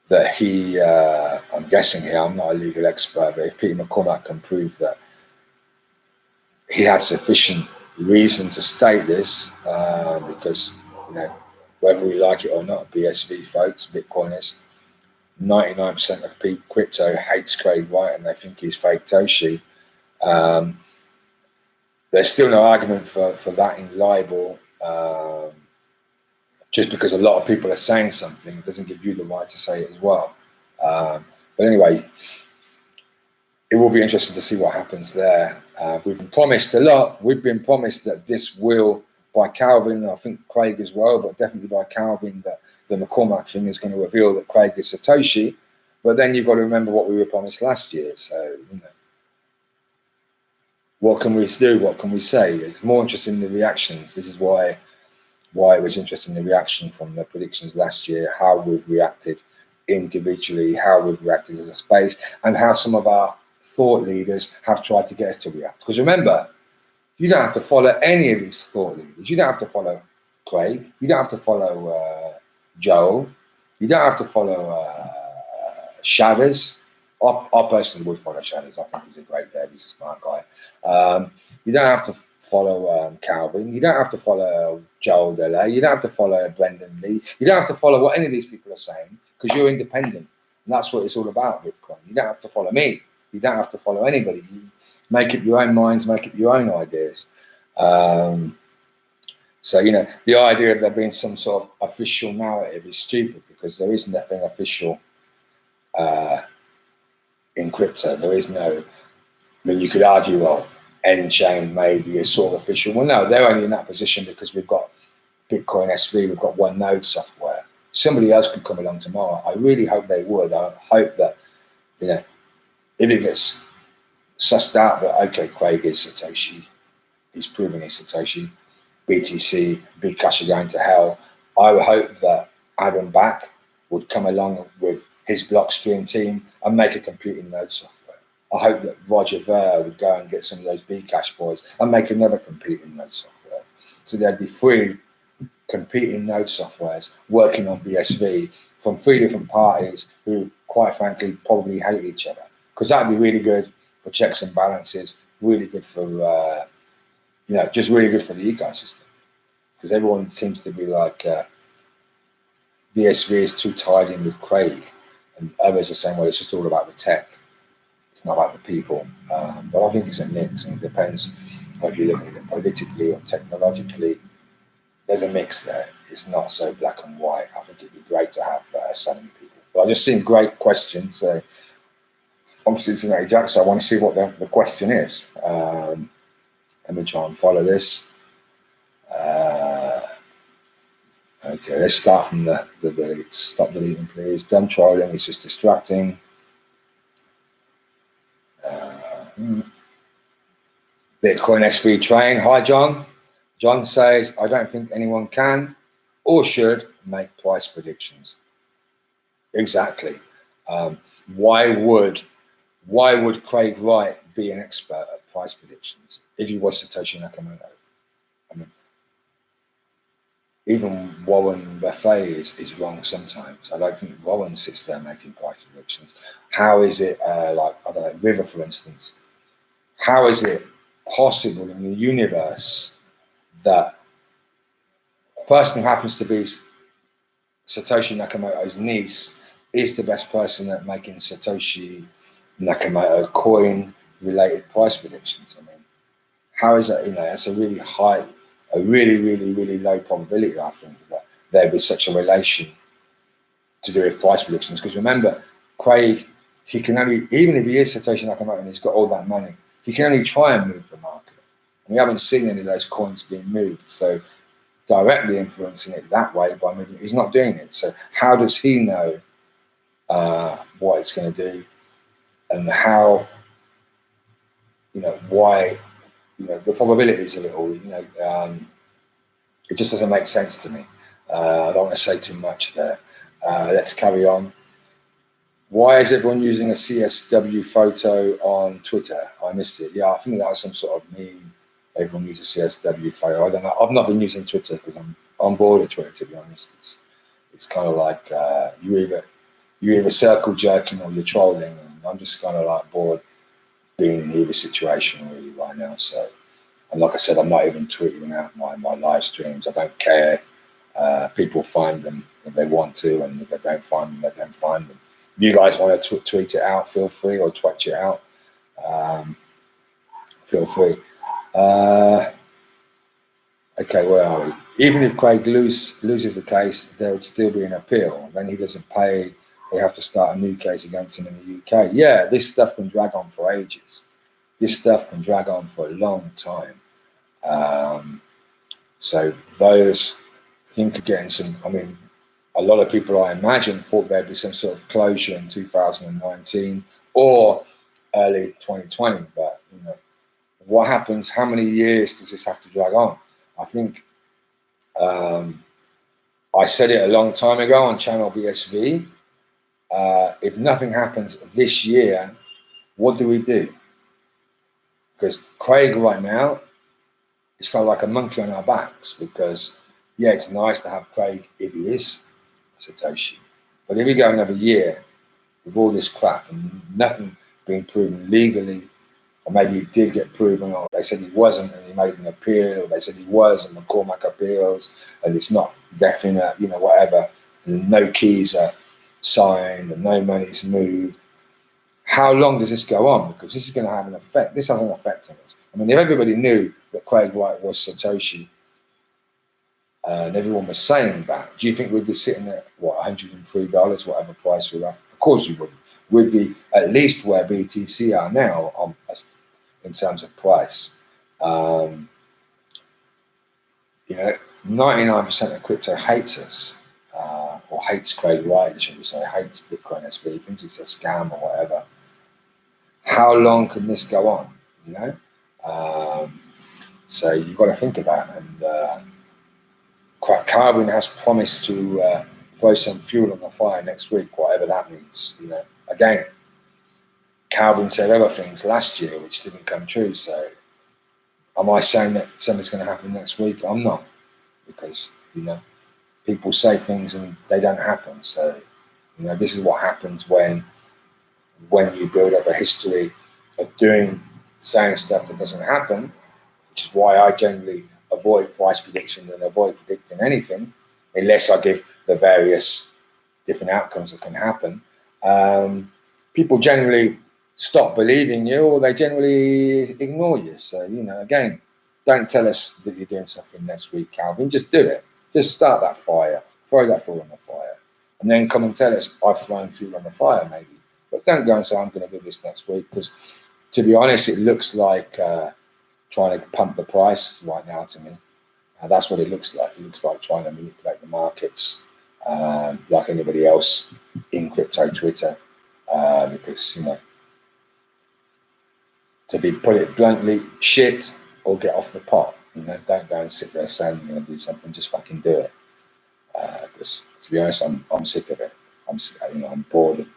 that he, I'm guessing here, I'm not a legal expert, but if Peter McCormack can prove that he had sufficient reason to state this, because, whether we like it or not, BSV folks, Bitcoiners, 99% of crypto hates Craig Wright and they think he's fake Toshi. There's still no argument for that in libel. Just because a lot of people are saying something doesn't give you the right to say it as well. But anyway, it will be interesting to see what happens there. We've been promised a lot. We've been promised that this will, by Calvin, and I think Craig as well, but definitely by Calvin, that the McCormack thing is going to reveal that Craig is Satoshi. But then you've got to remember what we were promised last year. So, what can we do? What can we say? It's more interesting in the reactions. This is why it was interesting, the reaction from the predictions last year, how we've reacted individually, how we've reacted as a space, and how some of our thought leaders have tried to get us to react. Because remember, you don't have to follow any of these thought leaders. You don't have to follow Craig. You don't have to follow Joel. You don't have to follow Shadows. I personally would follow Shadows. I think he's a great dad. He's a smart guy. You don't have to follow Calvin. You don't have to follow Joel Delay. You don't have to follow Brendan Lee. You don't have to follow what any of these people are saying, because you're independent. And that's what it's all about, Bitcoin. You don't have to follow me. You don't have to follow anybody. You make up your own minds, make up your own ideas. So, the idea of there being some sort of official narrative is stupid, because there is nothing official in crypto. There is no, you could argue, well, N-Chain maybe is sort of official. Well, no, they're only in that position because we've got Bitcoin SV, we've got one node software. Somebody else could come along tomorrow. I really hope they would. I hope that, if it gets sussed out that, okay, Craig is Satoshi, he's proven he's Satoshi, BTC, Bcash are going to hell, I would hope that Adam Back would come along with his Blockstream team and make a computing node software. I hope that Roger Ver would go and get some of those Bcash boys and make another competing node software. So there'd be 3 competing node softwares working on BSV from 3 different parties who, quite frankly, probably hate each other. Because that'd be really good for checks and balances, really good for, just really good for the ecosystem. Because everyone seems to be like, BSV is too tied in with Craig, and others are saying, well, it's just all about the tech. Not about the people, but I think it's a mix, and it depends whether you're looking at it politically or technologically. There's a mix there. It's not so black and white. I think it'd be great to have so many people. But I just seen great questions. From Cincinnati Jack, so I want to see what the question is. Let me try and follow this. Okay, let's start from the delete. Stop deleting, please. Done trolling. It's just distracting. Bitcoin SV train. Hi, John. John says, I don't think anyone can or should make price predictions. Exactly. Why would Craig Wright be an expert at price predictions if he was Satoshi Nakamoto? I mean, even Warren Buffett is wrong sometimes. I don't think Warren sits there making price predictions. How is it, like, I don't know, River, for instance, how is it possible in the universe that a person who happens to be Satoshi Nakamoto's niece is the best person at making Satoshi Nakamoto coin, related price predictions. I mean, how is that? You know, that's a really high, a really low probability, I think, that there be such a relation to do with price predictions. Because remember, Craig, he can only, even if he is Satoshi Nakamoto and he's got all that money, he can only try and move the market. And we haven't seen any of those coins being moved. So directly influencing it that way by moving, he's not doing it. So how does he know what it's going to do, and how, you know, why, you know, the probabilities a little, you know, it just doesn't make sense to me. I don't want to say too much there. Let's carry on. Why is everyone using a CSW photo on Twitter? I missed it. Yeah, I think that was some sort of meme. Everyone uses a CSW photo. I don't know. I've not been using Twitter because I'm on board with Twitter, to be honest. It's kind of like you're either circle jerking or you're trolling, and I'm just kind of like bored being in either situation really right now. So, and like I said, I'm not even tweeting out my live streams. I don't care. People find them if they want to, and if they don't find them, they don't find them. If you guys want to tweet it out, feel free, or twitch it out. Feel free. Okay, where are we? Even if Craig loses the case, there would still be an appeal. Then he doesn't pay. They have to start a new case against him in the UK. Yeah, this stuff can drag on for ages. This stuff can drag on for a long time. So those think of getting some, I mean, a lot of people, I imagine, thought there'd be some sort of closure in 2019 or early 2020. But, you know, what happens? How many years does this have to drag on? I think I said it a long time ago on channel BSV. If nothing happens this year, what do we do? Because Craig right now, it's kind of like a monkey on our backs, because, yeah, it's nice to have Craig if he is Satoshi. But if we go another year with all this crap and nothing being proven legally, or maybe he did get proven, or they said he wasn't and he made an appeal, or they said he was and McCormack appeals and it's not definite, you know, whatever, and no keys are signed and no money's moved, how long does this go on? Because this is going to have an effect. This has an effect on us. I mean, if everybody knew that Craig Wright was Satoshi, and everyone was saying that, do you think we'd be sitting at, what, $103, whatever price we're at? Of course we wouldn't. We'd be at least where BTC are now in terms of price. You know, 99% of crypto hates us, or hates Craig Wright, should we say, hates Bitcoin SV, thinks it's a scam or whatever. How long can this go on, you know? So you've got to think about it. And Calvin has promised to throw some fuel on the fire next week, whatever that means. You know, again, Calvin said other things last year which didn't come true. So, am I saying that something's going to happen next week? I'm not, because, you know, people say things and they don't happen. So, you know, this is what happens when you build up a history of saying stuff that doesn't happen, which is why I generally avoid price prediction and avoid predicting anything unless I give the various different outcomes that can happen. People generally stop believing you, or they generally ignore you. So, you know, again, don't tell us that you're doing something next week, Calvin. Just do it. Just start that fire, throw that fuel on the fire, and then come and tell us, I've thrown fuel on the fire, maybe. But don't go and say, I'm going to do this next week, because, to be honest, it looks like trying to pump the price right now to me. That's what it looks like. It looks like trying to manipulate the markets, like anybody else in crypto Twitter, because, you know, to put it bluntly, shit or get off the pot. You know, don't go and sit there saying you're going to do something. Just fucking do it. Because, to be honest, I'm sick of it. I'm bored of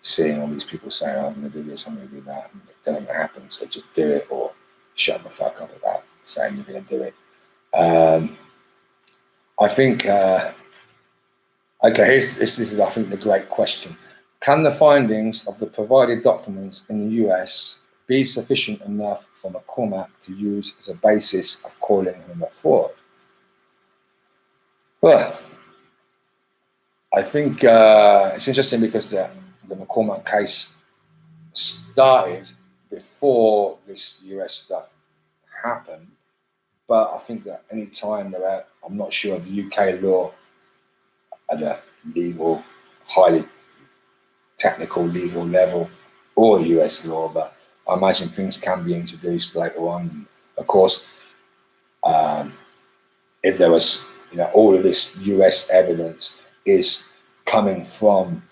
seeing all these people saying, I'm going to do this, I'm going to do that, and it doesn't happen. So just do it, or shut the fuck up about saying you're going to do it. I think, okay, this is, I think, the great question. Can the findings of the provided documents in the US be sufficient enough for McCormack to use as a basis of calling him a fraud? Well, I think it's interesting, because the McCormack case started before this US stuff happened. But I think that any time that I'm not sure of the UK law at a legal, highly technical legal level, or US law, but I imagine things can be introduced later on. Of course, if there was, all of this US evidence is coming from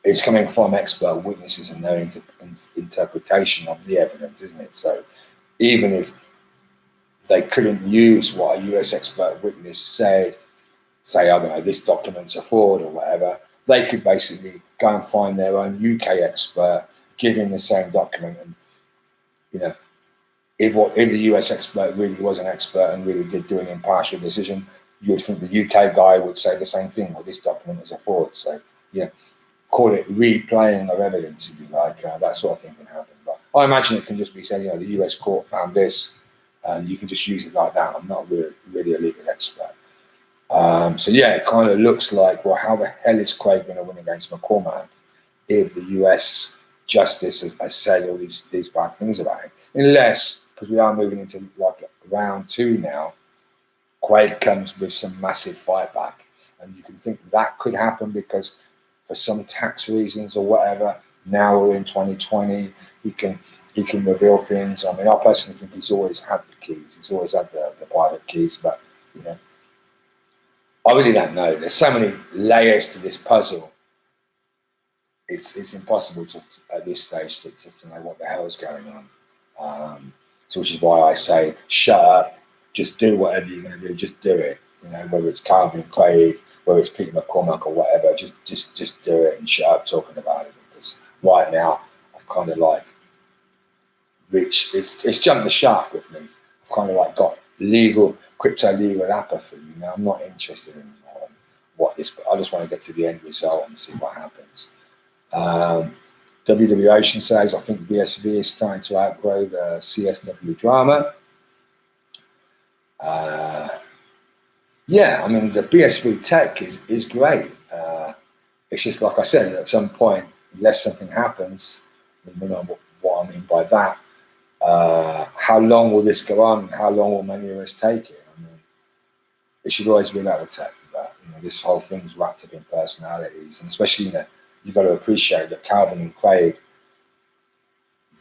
it's coming from expert witnesses and their interpretation of the evidence, isn't it? So even if they couldn't use what a US expert witness said, say, I don't know, this document's a fraud or whatever, they could basically go and find their own UK expert, give him the same document, and if the US expert really was an expert and really did do an impartial decision, you would think the UK guy would say the same thing. Well, this document is a fraud. So, call it replaying of evidence, if you like. That sort of thing can happen. But I imagine it can just be said, the US court found this, and you can just use it like that. I'm not really a legal expert. So, it kind of looks like, well, how the hell is Craig going to win against McCormack if the US justice has said all these bad things about him? Unless, because we are moving into like round 2 now, Quaid comes with some massive fight back, and you can think that could happen because for some tax reasons or whatever, now we're in 2020, he can reveal things. I mean, I personally think he's always had the keys, he's always had the private keys, but I really don't know. There's so many layers to this puzzle. It's impossible to at this stage to know what the hell is going on. So which is why I say, shut up, just do whatever you're going to do, just do it. Whether it's Calvin Craig, whether it's Peter McCormack or whatever, just do it and shut up talking about it, because right now I've kind of like reached, it's jumped the shark with me. I've kind of like got crypto legal apathy. I'm not interested anymore in what this, but I just want to get to the end result and see what happens. WW Ocean says, I think BSV is starting to outgrow the CSW drama. I mean, the BSV tech is great. It's just like I said, at some point, unless something happens, what I mean by that, how long will this go on? How long will many of us take it? I mean, it should always be about the tech, but this whole thing is wrapped up in personalities, and especially you've got to appreciate that Calvin and Craig,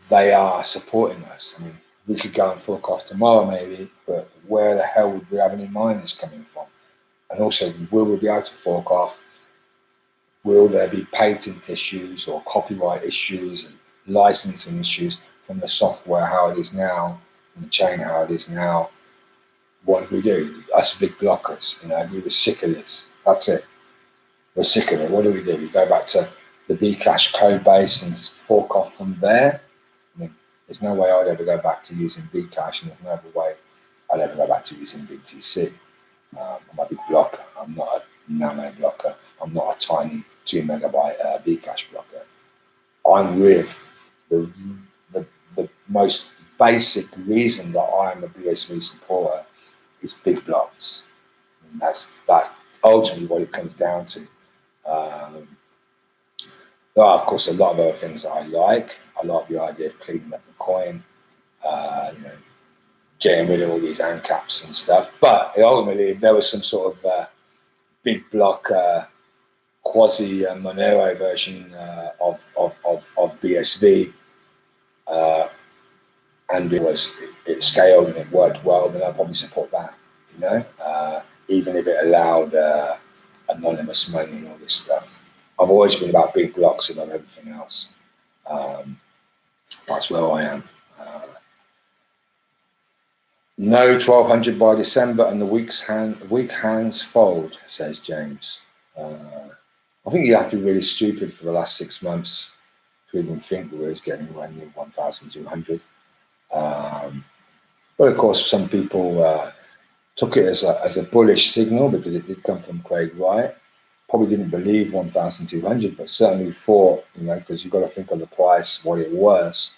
they are supporting us. I mean, we could go and fuck off tomorrow maybe, but where the hell would we have any miners coming from? And also, will we be able to fork off? Will there be patent issues or copyright issues and licensing issues from the software how it is now, and the chain how it is now? What do we do? Us big blockers, we were sick of this. That's it. We're sick of it. What do? We go back to the Bcash code base and fork off from there. I mean, there's no way I'd ever go back to using Bcash, and there's no other way I'd ever go back to using BTC. I'm a big blocker. I'm not a nano blocker. I'm not a tiny 2 megabyte Bcash blocker. I'm with the most basic reason that I am a BSV supporter is big blocks. And that's ultimately what it comes down to. There are, of course, a lot of other things that I like. I like the idea of cleaning up the coin, getting rid of all these ANCAPs and stuff. But ultimately, if there was some sort of big block quasi Monero version of BSV, and it scaled and it worked well, then I'd probably support that. Even if it allowed anonymous money and all this stuff. I've always been about big blocks above everything else. That's where I am. No 1200 by December and the weak hands fold, says James. I think you have to be really stupid for the last 6 months to even think we was getting anywhere near 1,200. But of course, some people took it as a bullish signal because it did come from Craig Wright. Probably didn't believe 1,200, but certainly thought, because you've got to think of the price, what it was.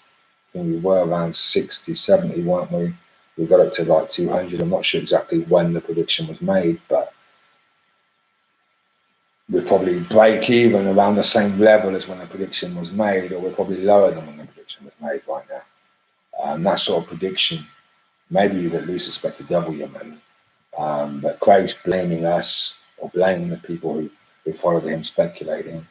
I think we were around 60, 70, weren't we? We got up to like 200. I'm not sure exactly when the prediction was made, but we'll probably break even around the same level as when the prediction was made, or we're probably lower than when the prediction prediction was made right now. And that sort of prediction, maybe you'd at least expect to double your money. But Craig's blaming us, or blaming the people who followed him, speculating.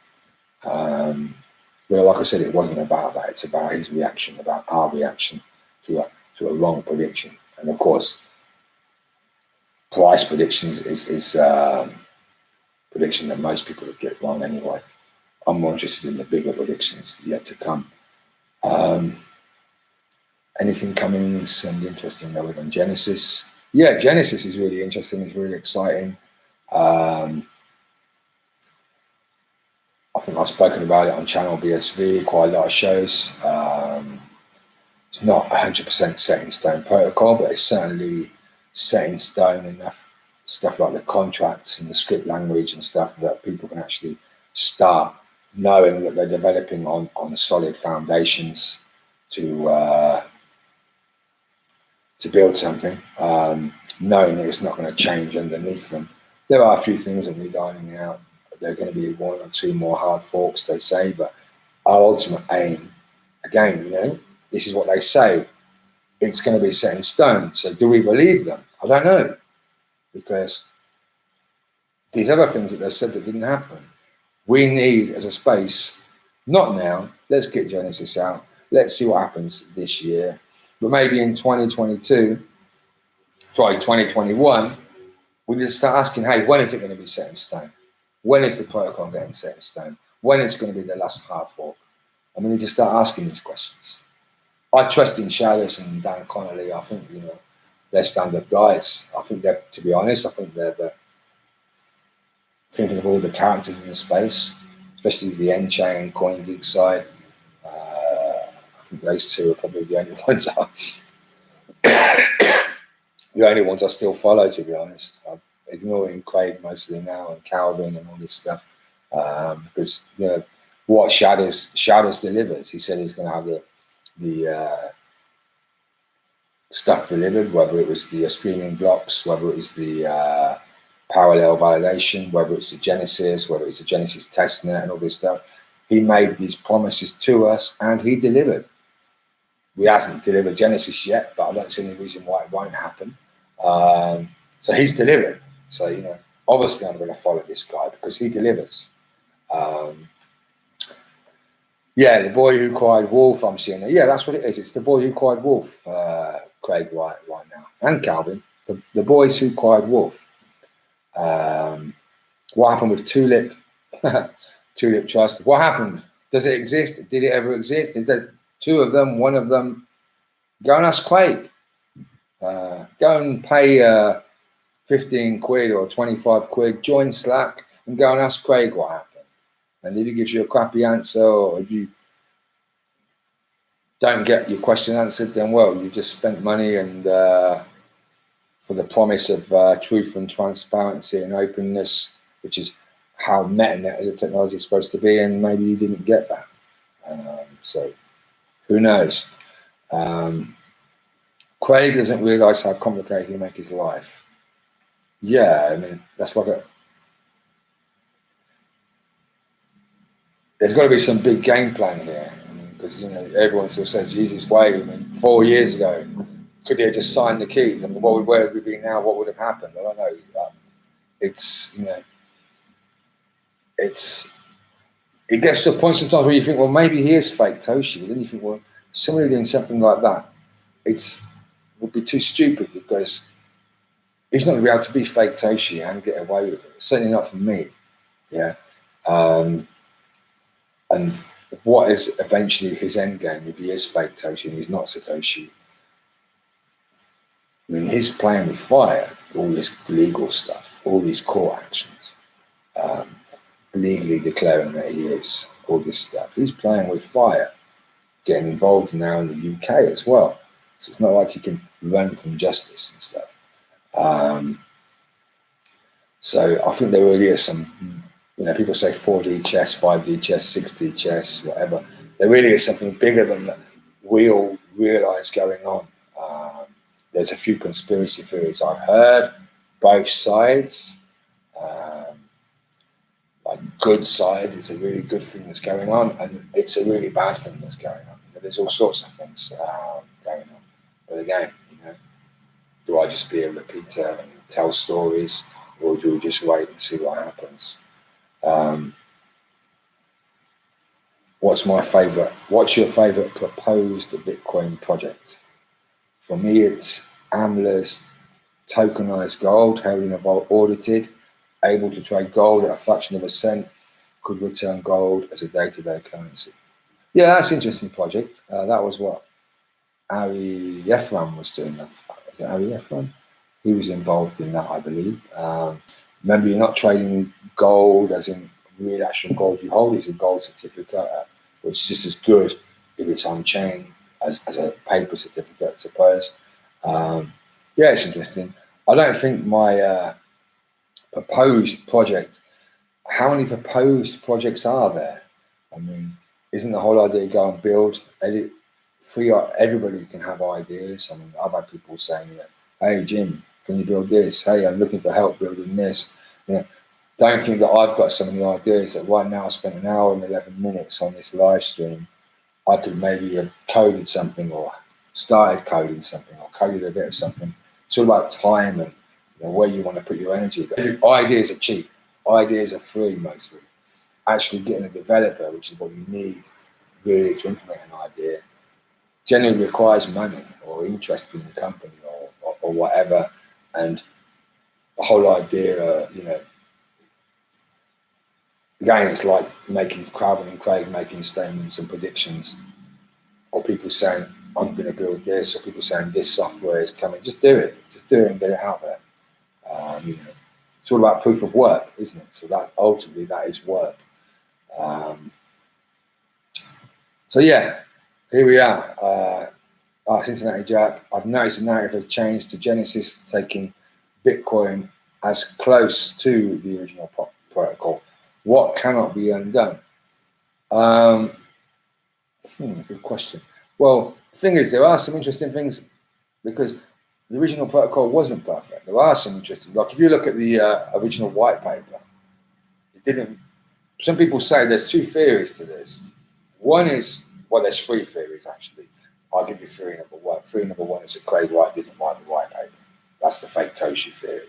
Well, like I said, it wasn't about that. It's about his reaction, about our reaction to a wrong prediction. And of course, price predictions is prediction that most people would get wrong anyway. I'm more interested in the bigger predictions yet to come. Anything coming and interesting other than Genesis? Yeah, Genesis is really interesting. It's really exciting. I think I've spoken about it on channel BSV, quite a lot of shows. It's not 100% set in stone protocol, but it's certainly set in stone enough stuff like the contracts and the script language and stuff that people can actually start knowing that they're developing on solid foundations to build something, knowing that it's not going to change underneath them. There are a few things that need ironing out. There are going to be one or two more hard forks, they say, but our ultimate aim, again, this is what they say, it's going to be set in stone. So do we believe them? I don't know, because these other things that they've said that didn't happen, we need as a space, not now, let's get Genesis out, let's see what happens this year, but maybe in 2021, we need to start asking, hey, when is it going to be set in stone? When is the protocol getting set in stone? When is going to be the last hard fork? And we need to start asking these questions. I trust in Chalice and Dan Connolly. I think, they're stand-up guys. I think they're, to be honest, I think they're thinking of all the characters in the space, especially the N-Chain, CoinGeek side. I think those two are probably the only ones I still follow, to be honest. I'm ignoring Craig mostly now, and Calvin and all this stuff, because what Shadows delivers. He said he's going to have the stuff delivered, whether it was the streaming blocks, whether it was the parallel validation, whether it's the Genesis, whether it's the Genesis testnet and all this stuff. He made these promises to us and he delivered. We hasn't delivered Genesis yet, but I don't see any reason why it won't happen. So he's delivered. So, obviously I'm going to follow this guy because he delivers. Yeah, the boy who cried wolf, I'm seeing it. Yeah, that's what it is. It's the boy who cried wolf, Craig, right now. And Calvin, the boys who cried wolf. What happened with Tulip? Tulip Trust. What happened? Does it exist? Did it ever exist? Is there two of them, one of them? Go and ask Craig. Go and pay 15 quid or 25 quid, join Slack and go and ask Craig what happened. And if he gives you a crappy answer, or if you don't get your question answered, then well, you just spent money and for the promise of truth and transparency and openness, which is how MetaNet as a technology is supposed to be, and maybe you didn't get that. So who knows? Craig doesn't realize how complicated he makes his life. Yeah, I mean, that's like there's got to be some big game plan here, because everyone still says easiest way. I mean, 4 years ago, could they have just signed the keys? I mean, where would we be now? What would have happened? I don't know. It gets to a point sometimes where you think, well, maybe he is fake Toshi. Then you think, well, somebody doing something like that, would be too stupid, because he's not going to be able to be fake Toshi and get away with it. Certainly not for me. Yeah. And what is eventually his end game if he is fake Toshi and he's not Satoshi? I mean, he's playing with fire, all this legal stuff, all these court actions, legally declaring that he is, all this stuff. He's playing with fire, getting involved now in the UK as well. So it's not like he can run from justice and stuff. So I think there really is some, people say 4D chess, 5D chess, 6D chess, whatever. There really is something bigger than that we all realize going on. There's a few conspiracy theories I've heard, both sides. Like good side, it's a really good thing that's going on, and it's a really bad thing that's going on. but there's all sorts of things going on. But again, do I just be a repeater and tell stories, or do we just wait and see what happens? What's your favorite proposed Bitcoin project? For me, it's AMLA's tokenized gold, held in a vault, audited, able to trade gold at a fraction of a cent, could return gold as a day-to-day currency. Yeah, that's an interesting project. That was what Ari Efron was doing. Is it Ari Efron? He was involved in that, I believe. Remember, you're not trading gold as in real actual gold you hold. It's a gold certificate, which is just as good if it's on chain as a paper certificate, I suppose. Yeah, it's interesting. I don't think my proposed project, how many proposed projects are there? I mean, isn't the whole idea go and build, edit, free up, everybody can have ideas. I mean, I've had people saying, hey, Jim, can you build this? Hey, I'm looking for help building this. Don't think that I've got so many ideas that right now I spent an hour and 11 minutes on this live stream. I could maybe have coded something or started coding something or coded a bit of something. It's all about time and where you want to put your energy. But ideas are cheap. Ideas are free mostly. Actually getting a developer, which is what you need really to implement an idea, generally requires money or interest in the company or whatever. And the whole idea, again, it's like Calvin and Craig making statements and predictions, or people saying, I'm going to build this, or people saying this software is coming. Just do it and get it out there. It's all about proof of work, isn't it? So that ultimately that is work. So yeah, here we are. Cincinnati Jack. I've noticed the narrative has changed to Genesis taking Bitcoin as close to the original protocol. What cannot be undone? Good question. Well, the thing is, there are some interesting things because the original protocol wasn't perfect. There are some interesting, like if you look at the original white paper, it didn't. Some people say there's two theories to this. One is, well, there's three theories actually. I'll give you theory number one. Theory number one is that Craig Wright didn't write the white paper. That's the fake Toshi theory.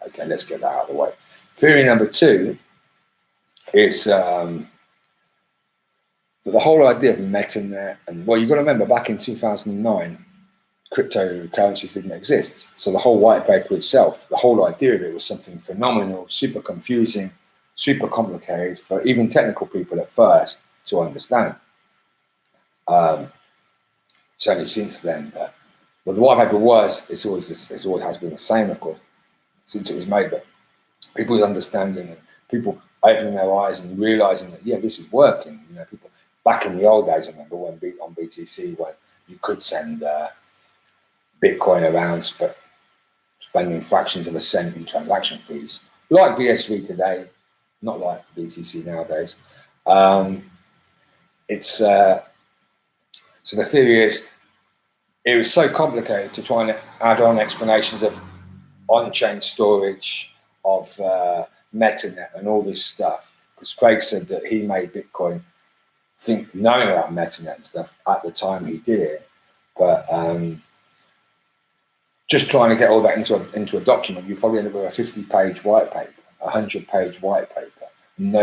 Okay, let's get that out of the way. Theory number two is that the whole idea of MetaNet, and well, you've got to remember back in 2009, cryptocurrencies didn't exist. So the whole white paper itself, the whole idea of it was something phenomenal, super confusing, super complicated for even technical people at first to understand. Certainly since then, well, the white paper it's always has been the same, of course, since it was made. But people's understanding and people opening their eyes and realizing that this is working. People back in the old days, I remember when on BTC when you could send Bitcoin around, but spending fractions of a cent in transaction fees, like BSV today, not like BTC nowadays. So the theory is, it was so complicated to try and add on explanations of on-chain storage, of MetaNet and all this stuff. Because Craig said that he made Bitcoin, knowing about MetaNet and stuff at the time he did it, but just trying to get all that into a document, you probably end up with a 50-page white paper, a 100-page white paper. And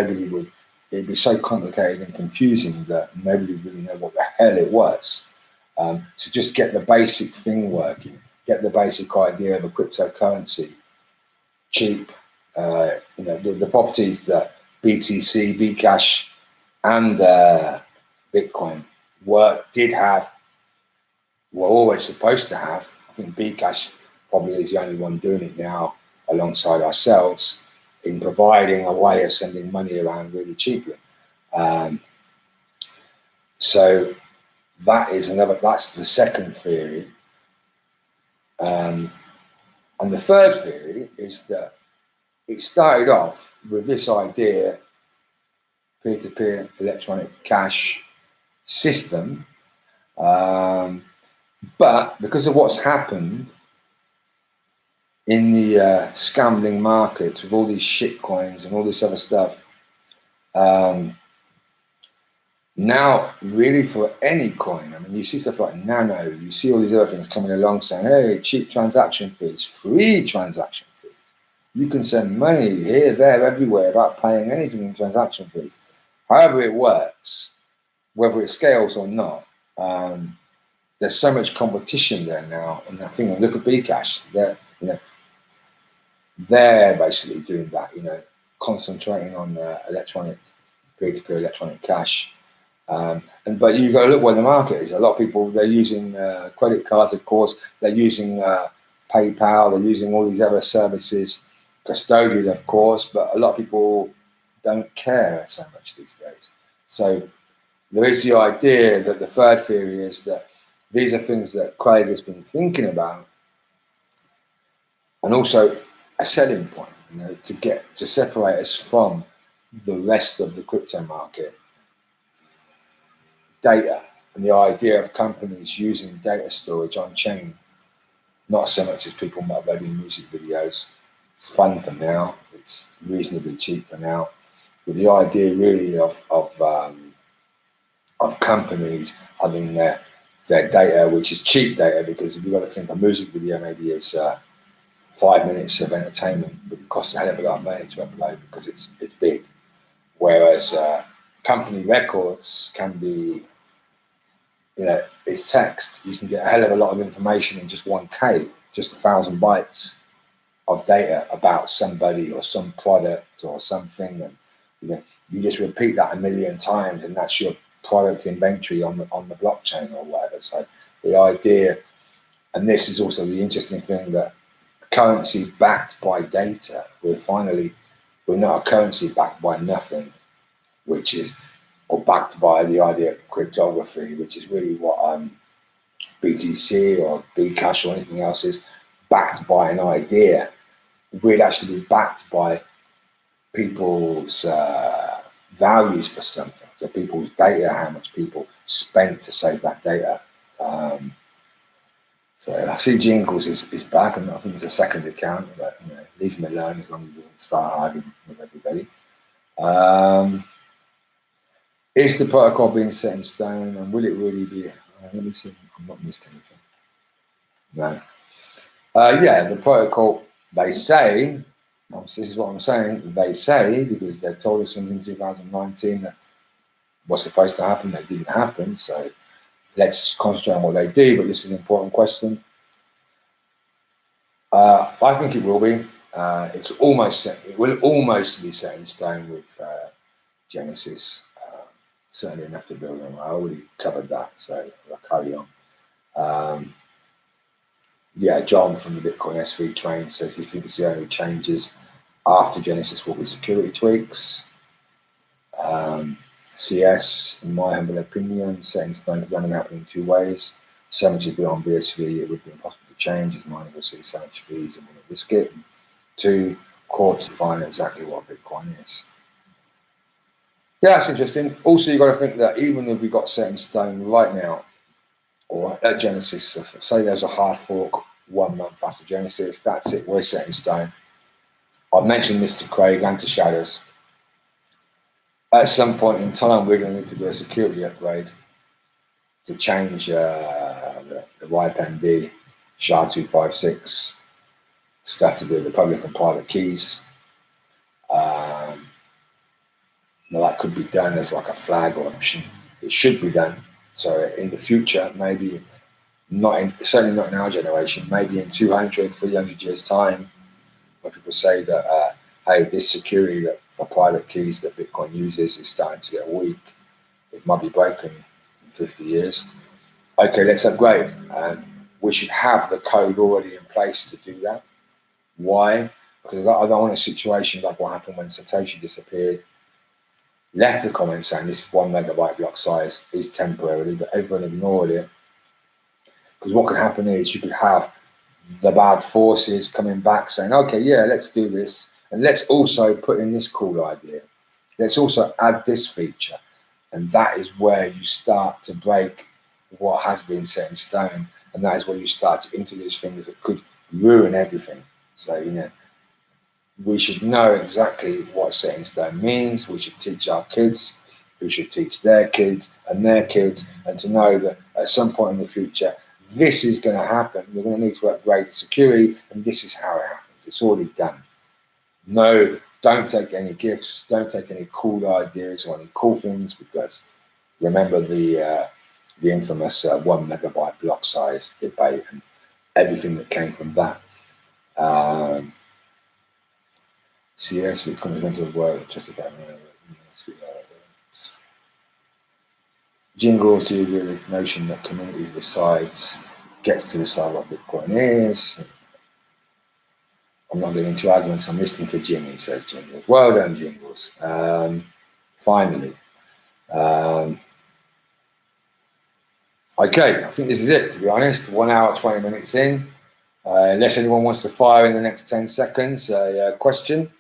it'd be so complicated and confusing that nobody really know what the hell it was. So just get the basic thing working, get the basic idea of a cryptocurrency, cheap, the properties that BTC, Bcash, and Bitcoin were always supposed to have. I think Bcash probably is the only one doing it now alongside ourselves in providing a way of sending money around really cheaply. So that's the second theory. And the third theory is that it started off with this idea, peer-to-peer electronic cash system, but because of what's happened in the scambling markets with all these shit coins and all this other stuff, Now, really for any coin, I mean, you see stuff like Nano, you see all these other things coming along saying, hey, cheap transaction fees, free transaction fees. You can send money here, there, everywhere without paying anything in transaction fees. However it works, whether it scales or not, there's so much competition there now in that thing. And look at Bcash, they're basically doing that, concentrating on electronic, peer-to-peer electronic cash. But you've got to look where the market is. A lot of people, they're using credit cards, of course. They're using PayPal. They're using all these other services, custodial, of course. But a lot of people don't care so much these days. So there is the idea that the third theory is that these are things that Craig has been thinking about, and also a selling point, to separate us from the rest of the crypto market. Data and the idea of companies using data storage on chain, not so much as people might have read in music videos. It's fun for now. It's reasonably cheap for now. But the idea really of companies having their data, which is cheap data, because if you've got to think a music video maybe it's 5 minutes of entertainment, but it costs a hell of a lot of money to upload because it's big. Whereas company records can be, it's text. You can get a hell of a lot of information in just 1K, just 1,000 bytes of data about somebody or some product or something, and you just repeat that a million times, and that's your product inventory on the blockchain or whatever. So the idea, and this is also the interesting thing, that currency backed by data. We're not a currency backed by nothing, which is, or backed by the idea of cryptography, which is really what BTC or Bcash or anything else is, backed by an idea. We'd actually be backed by people's values for something, so people's data, how much people spent to save that data. So I see Jingles is back, and I think it's a second account, but leave him alone as long as he doesn't start arguing with everybody. Is the protocol being set in stone, and will it really be? Let me see. I've not missed anything. No. Yeah, the protocol. They say. This is what I'm saying. They say, because they told us in 2019 that what's supposed to happen, that didn't happen. So let's concentrate on what they do. But this is an important question. I think it will be. It's almost set. It will almost be set in stone with Genesis. Certainly enough to build on. I already covered that, so I'll carry on. Yeah, John from the Bitcoin SV train says he thinks the only changes after Genesis will be security tweaks. CS, in my humble opinion, set in stone could only happen in two ways. So much is beyond BSV, it would be impossible to change, as miners will see so much fees and wouldn't risk it. Two, courts define exactly what Bitcoin is. Yeah, that's interesting. Also, you've got to think that even if we got set in stone right now, or at Genesis, say there's a hard fork 1 month after Genesis, that's it, we're set in stone. I've mentioned this to Craig and to Shadows. At some point in time, we're going to need to do a security upgrade to change the YPMD, SHA-256, stuff to do with the public and private keys. Now that could be done as like a flag option. It should be done. So in the future, maybe certainly not in our generation, maybe in 200, 300 years' time, when people say that, hey, this security that for private keys that Bitcoin uses is starting to get weak, it might be broken in 50 years. Okay, let's upgrade. We should have the code already in place to do that. Why? Because I don't want a situation like what happened when Satoshi disappeared. Left the comment saying this is 1 megabyte block size, is temporarily, but everyone ignored it. Because what could happen is you could have the bad forces coming back saying, okay, yeah, let's do this. And let's also put in this cool idea. Let's also add this feature. And that is where you start to break what has been set in stone. And that is where you start to introduce things that could ruin everything. So, we should know exactly what set in stone means. We should teach our kids who should teach their kids, and to know that at some point in the future, this is going to happen. We're going to need to upgrade the security, and this is how it happens. It's already done. No, don't take any gifts. Don't take any cool ideas or any cool things, because remember the infamous 1 megabyte block size debate and everything that came from that. So yes, it comes into work just about Jingles, do you agree with the notion that community gets to decide what Bitcoin is? I'm not getting into arguments, I'm listening to Jimmy, says Jingles. Well done, Jingles. Finally. Okay, I think this is it, to be honest. 1 hour, 20 minutes in. Unless anyone wants to fire in the next 10 seconds a question.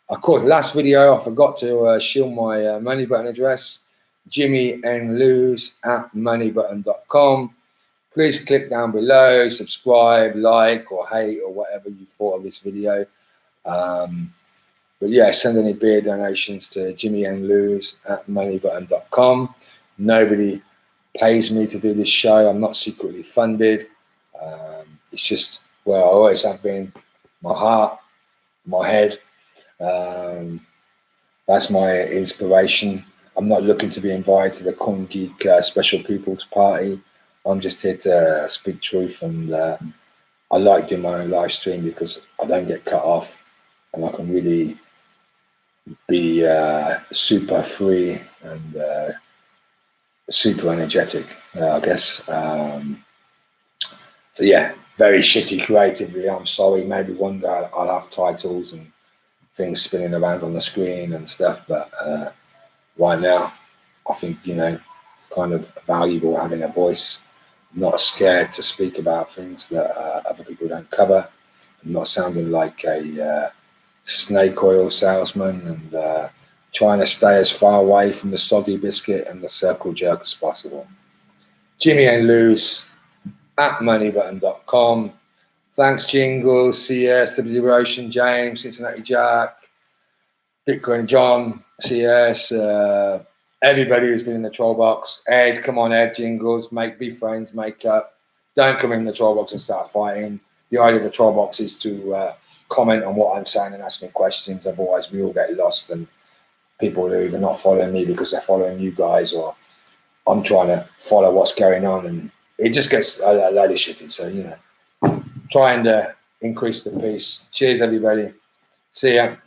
Of course, last video, I forgot to shield my money button address, jimmynlose@moneybutton.com. Please click down below, subscribe, like, or hate, or whatever you thought of this video. But yeah, send any beer donations to jimmynlose@moneybutton.com. Nobody pays me to do this show. I'm not secretly funded. It's just where I always have been, my heart, my head. That's my inspiration. I'm not looking to be invited to the Coin Geek Special People's Party. I'm just here to speak truth, and I like doing my own live stream because I don't get cut off, and I can really be super free and super energetic, I guess. So yeah, very shitty creatively. I'm sorry. Maybe one day I'll have titles and things spinning around on the screen and stuff, but right now I think, you know, it's kind of valuable having a voice. I'm not scared to speak about things that other people don't cover. I'm not sounding like a snake oil salesman, and trying to stay as far away from the soggy biscuit and the circle jerk as possible. jimmynlose@moneybutton.com. Thanks, Jingles, CS, W Ocean, James, Cincinnati Jack, Bitcoin John, CS, everybody who's been in the troll box. Ed, come on, Ed, Jingles, be friends, make up. Don't come in the troll box and start fighting. The idea of the troll box is to comment on what I'm saying and ask me questions. Otherwise, we all get lost, and people are either not following me because they're following you guys, or I'm trying to follow what's going on, and it just gets a load of shitty. So, you know, trying to increase the peace. Cheers, everybody. See ya.